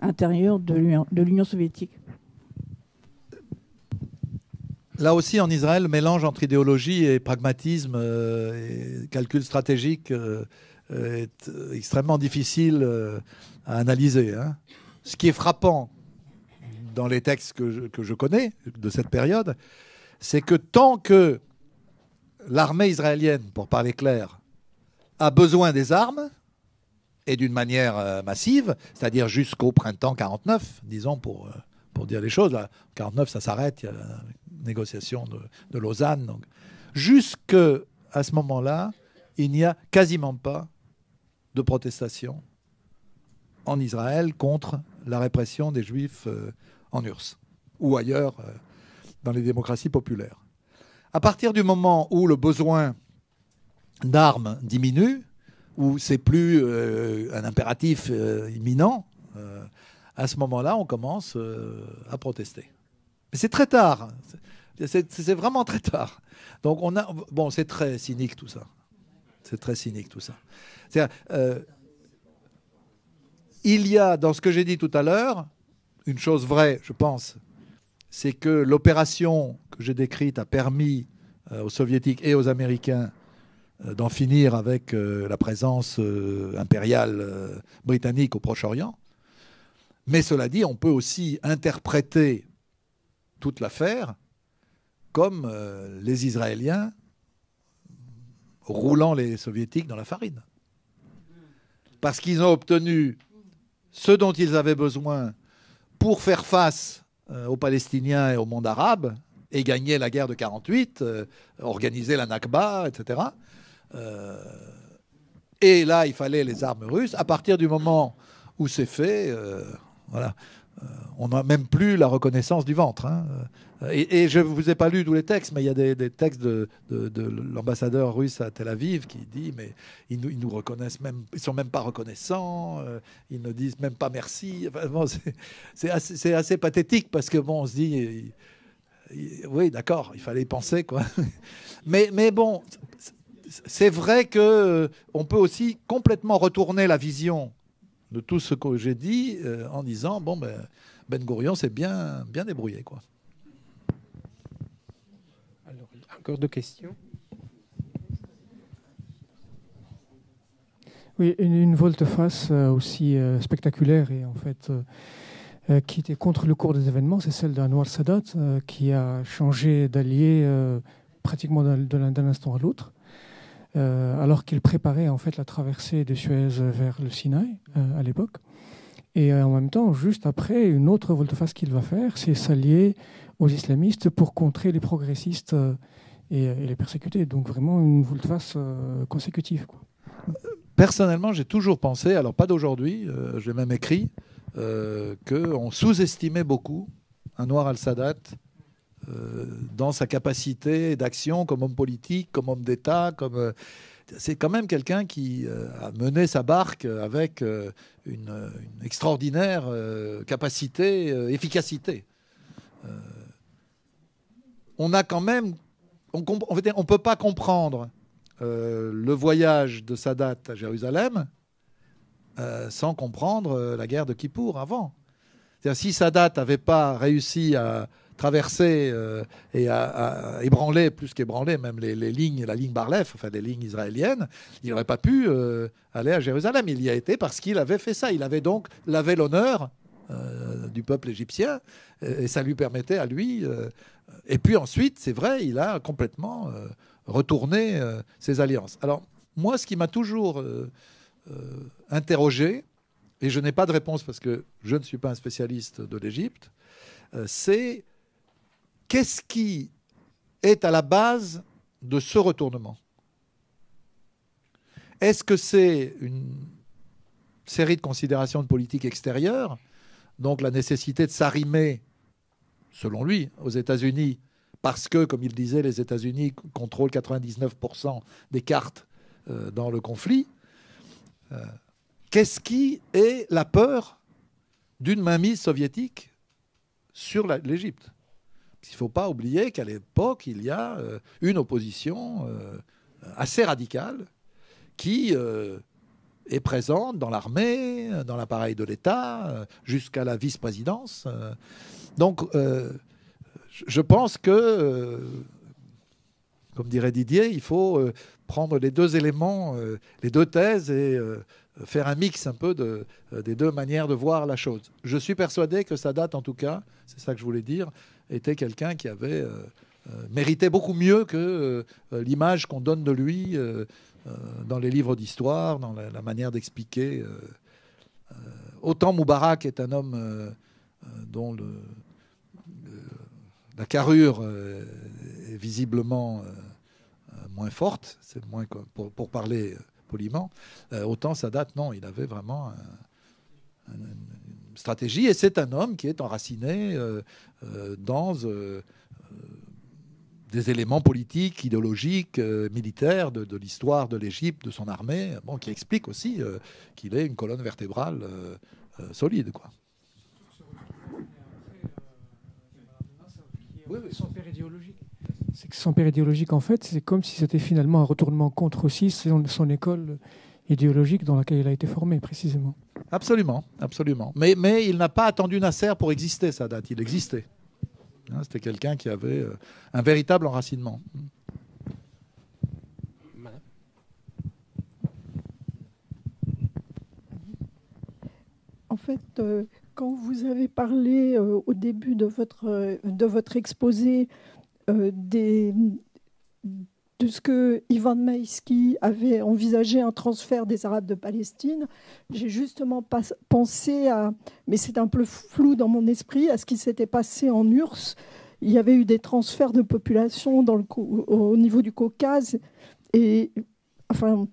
Speaker 5: intérieure de l'Union soviétique ?
Speaker 1: Là aussi, en Israël, le mélange entre idéologie et pragmatisme et calcul stratégique est extrêmement difficile à analyser. Hein. Ce qui est frappant dans les textes que je connais de cette période, c'est que tant que l'armée israélienne, pour parler clair, a besoin des armes, et d'une manière massive, c'est-à-dire jusqu'au printemps 49, disons, pour dire les choses. Là, 49, ça s'arrête, il y a la négociation de Lausanne. Donc, jusqu'à ce moment-là, il n'y a quasiment pas de protestation en Israël contre la répression des Juifs en URSS ou ailleurs dans les démocraties populaires. À partir du moment où le besoin d'armes diminue, où c'est plus un impératif imminent, à ce moment-là, on commence à protester. Mais c'est très tard. C'est vraiment très tard. Donc bon, c'est très cynique tout ça. C'est très cynique tout ça. Il y a, dans ce que j'ai dit tout à l'heure, une chose vraie, je pense, c'est que l'opération que j'ai décrite a permis aux Soviétiques et aux Américains d'en finir avec la présence impériale britannique au Proche-Orient. Mais cela dit, on peut aussi interpréter toute l'affaire comme les Israéliens roulant les soviétiques dans la farine. Parce qu'ils ont obtenu ce dont ils avaient besoin pour faire face aux Palestiniens et au monde arabe et gagner la guerre de 48, organiser la Nakba, etc. Et là, il fallait les armes russes. À partir du moment où c'est fait, voilà, on n'a même plus la reconnaissance du ventre. Hein. Et je ne vous ai pas lu tous les textes, mais il y a des textes de l'ambassadeur russe à Tel Aviv qui dit mais ils nous reconnaissent même, ils sont même pas reconnaissants, ils ne disent même pas merci. Enfin, bon, c'est assez pathétique parce que bon, on se dit oui, d'accord, il fallait y penser quoi. Mais bon, c'est vrai que on peut aussi complètement retourner la vision de tout ce que j'ai dit en disant bon Ben Gourion s'est bien débrouillé quoi.
Speaker 2: Alors, encore deux questions.
Speaker 3: Oui, une volte-face aussi spectaculaire et en fait qui était contre le cours des événements, c'est celle d'Anwar Sadat qui a changé d'allié pratiquement d'un instant à l'autre. Alors qu'il préparait en fait la traversée de Suez vers le Sinaï à l'époque. Et en même temps, juste après, une autre volte-face qu'il va faire, c'est s'allier aux islamistes pour contrer les progressistes et les persécuter. Donc vraiment une volte-face consécutive, quoi.
Speaker 1: Personnellement, j'ai toujours pensé, alors pas d'aujourd'hui, j'ai même écrit, qu'on sous-estimait beaucoup Anwar al-Sadat dans sa capacité d'action comme homme politique, comme homme d'État, comme c'est quand même quelqu'un qui a mené sa barque avec une extraordinaire capacité, efficacité. On a quand même, on peut pas comprendre le voyage de Sadat à Jérusalem sans comprendre la guerre de Kippour avant. C'est-à-dire, si Sadat n'avait pas réussi à traverser et à ébranler, plus qu'ébranler, même les lignes, la ligne Bar-Lev, enfin les lignes israéliennes, il n'aurait pas pu aller à Jérusalem. Il y a été parce qu'il avait fait ça. Il avait donc lavé l'honneur du peuple égyptien et ça lui permettait à lui. Et puis ensuite, c'est vrai, il a complètement retourné ses alliances. Alors, moi, ce qui m'a toujours interrogé, et je n'ai pas de réponse parce que je ne suis pas un spécialiste de l'Égypte, c'est qu'est-ce qui est à la base de ce retournement? Est-ce que c'est une série de considérations de politique extérieure, donc la nécessité de s'arrimer, selon lui, aux États-Unis, parce que, comme il disait, les États-Unis contrôlent 99% des cartes dans le conflit? Qu'est-ce qui est la peur d'une mainmise soviétique sur l'Égypte? Il ne faut pas oublier qu'à l'époque, il y a une opposition assez radicale qui est présente dans l'armée, dans l'appareil de l'État, jusqu'à la vice-présidence. Donc, je pense que, comme dirait Didier, il faut prendre les deux éléments, les deux thèses et faire un mix un peu des deux manières de voir la chose. Je suis persuadé que Sadat, en tout cas, c'est ça que je voulais dire, était quelqu'un qui avait mérité beaucoup mieux que l'image qu'on donne de lui dans les livres d'histoire, dans la manière d'expliquer. Autant Moubarak est un homme dont la carrure est visiblement moins forte, c'est moins pour parler poliment, autant Sadat, non, il avait vraiment une stratégie, et c'est un homme qui est enraciné dans des éléments politiques, idéologiques, militaires de l'histoire de l'Égypte, de son armée, bon, qui explique aussi qu'il est une colonne vertébrale solide, quoi.
Speaker 3: Oui, son père idéologique. C'est que son père idéologique, en fait, c'est comme si c'était finalement un retournement contre aussi son école idéologique dans laquelle il a été formé, précisément.
Speaker 1: Absolument, absolument. Mais il n'a pas attendu Nasser pour exister, Sadat. Il existait. C'était quelqu'un qui avait un véritable enracinement.
Speaker 6: En fait, quand vous avez parlé au début de votre exposé des de ce que Ivan Maïski avait envisagé un transfert des Arabes de Palestine, j'ai justement pensé à, mais c'est un peu flou dans mon esprit, à ce qui s'était passé en URSS. Il y avait eu des transferts de population au niveau du Caucase, et enfin,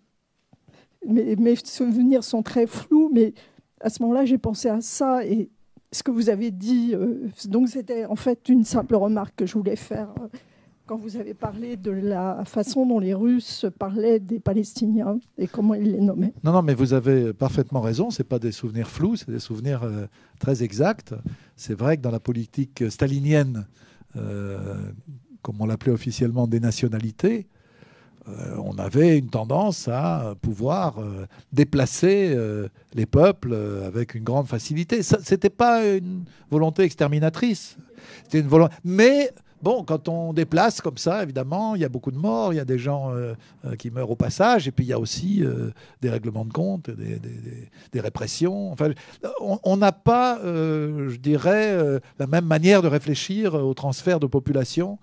Speaker 6: mes souvenirs sont très flous, mais à ce moment-là, j'ai pensé à ça et ce que vous avez dit. Donc, c'était en fait une simple remarque que je voulais faire quand vous avez parlé de la façon dont les Russes parlaient des Palestiniens et comment ils les nommaient.
Speaker 1: Non, mais vous avez parfaitement raison. Ce n'est pas des souvenirs flous, c'est des souvenirs très exacts. C'est vrai que dans la politique stalinienne, comme on l'appelait officiellement, des nationalités, on avait une tendance à pouvoir déplacer les peuples avec une grande facilité. Ce n'était pas une volonté exterminatrice. C'était une volonté... Mais bon, quand on déplace comme ça, évidemment, il y a beaucoup de morts, il y a des gens qui meurent au passage, et puis il y a aussi des règlements de compte, des répressions. Enfin, on n'a pas, je dirais, la même manière de réfléchir au transfert de population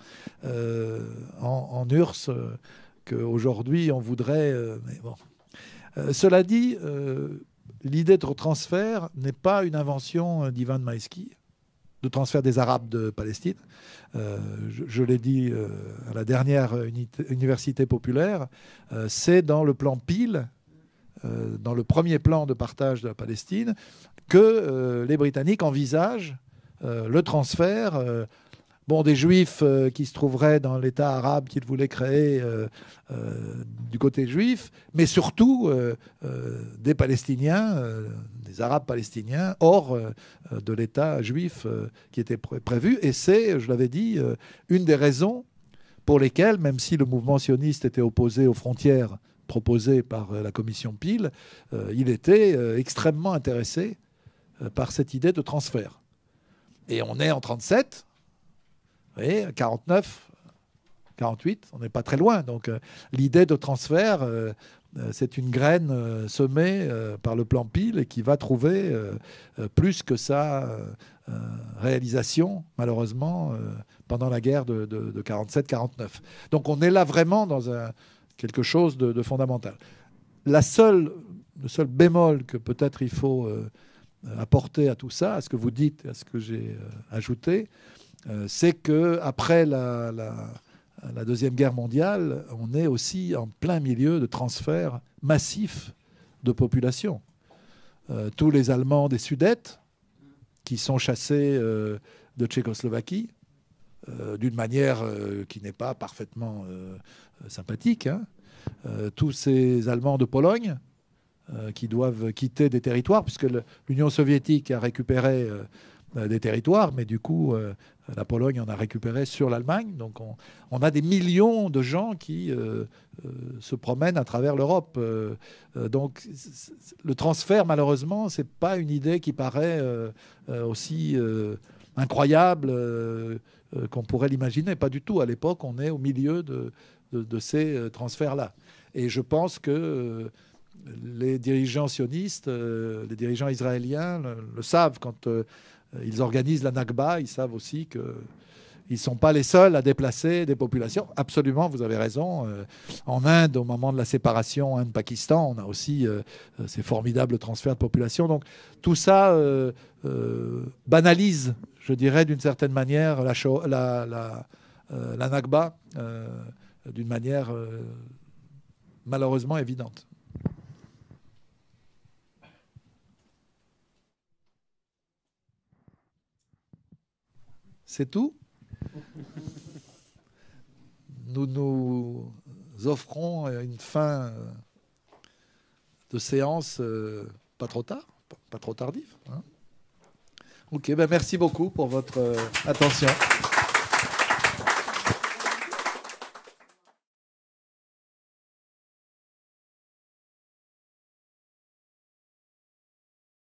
Speaker 1: en URSS qu'aujourd'hui on voudrait. Mais bon. Cela dit, l'idée de transfert n'est pas une invention d'Ivan Maïski, de transfert des Arabes de Palestine. Je l'ai dit à la dernière université populaire, c'est dans le plan Peel, dans le premier plan de partage de la Palestine, que les Britanniques envisagent le transfert des Juifs qui se trouveraient dans l'État arabe qu'ils voulaient créer du côté juif, mais surtout des Palestiniens, des Arabes palestiniens, hors de l'État juif qui était prévu. Et c'est, je l'avais dit, une des raisons pour lesquelles, même si le mouvement sioniste était opposé aux frontières proposées par la commission Peel, il était extrêmement intéressé par cette idée de transfert. Et on est en 1937. Et 49, 48, on n'est pas très loin. Donc l'idée de transfert, c'est une graine semée par le plan Peel et qui va trouver plus que sa réalisation, malheureusement, pendant la guerre de 47-49. Donc on est là vraiment dans quelque chose de fondamental. Le seul bémol que peut-être il faut apporter à tout ça, à ce que vous dites, à ce que j'ai ajouté, c'est qu'après la Deuxième Guerre mondiale, on est aussi en plein milieu de transferts massifs de population. Tous les Allemands des Sudètes qui sont chassés de Tchécoslovaquie, d'une manière qui n'est pas parfaitement sympathique. Tous ces Allemands de Pologne qui doivent quitter des territoires, puisque l'Union soviétique a récupéré des territoires, mais du coup, la Pologne en a récupéré sur l'Allemagne. Donc on a des millions de gens qui se promènent à travers l'Europe. Donc le transfert, malheureusement, ce n'est pas une idée qui paraît aussi incroyable qu'on pourrait l'imaginer. Pas du tout. À l'époque, on est au milieu de ces transferts-là. Et je pense que les dirigeants sionistes, les dirigeants israéliens le savent quand ils organisent la Nakba. Ils savent aussi qu'ils ne sont pas les seuls à déplacer des populations. Absolument, vous avez raison. En Inde, au moment de la séparation Inde-Pakistan, on a aussi ces formidables transferts de population. Donc tout ça banalise, je dirais, d'une certaine manière, la Nakba d'une manière malheureusement évidente. C'est tout. Nous nous offrons une fin de séance pas trop tard, pas trop tardive. Ok, merci beaucoup pour votre attention.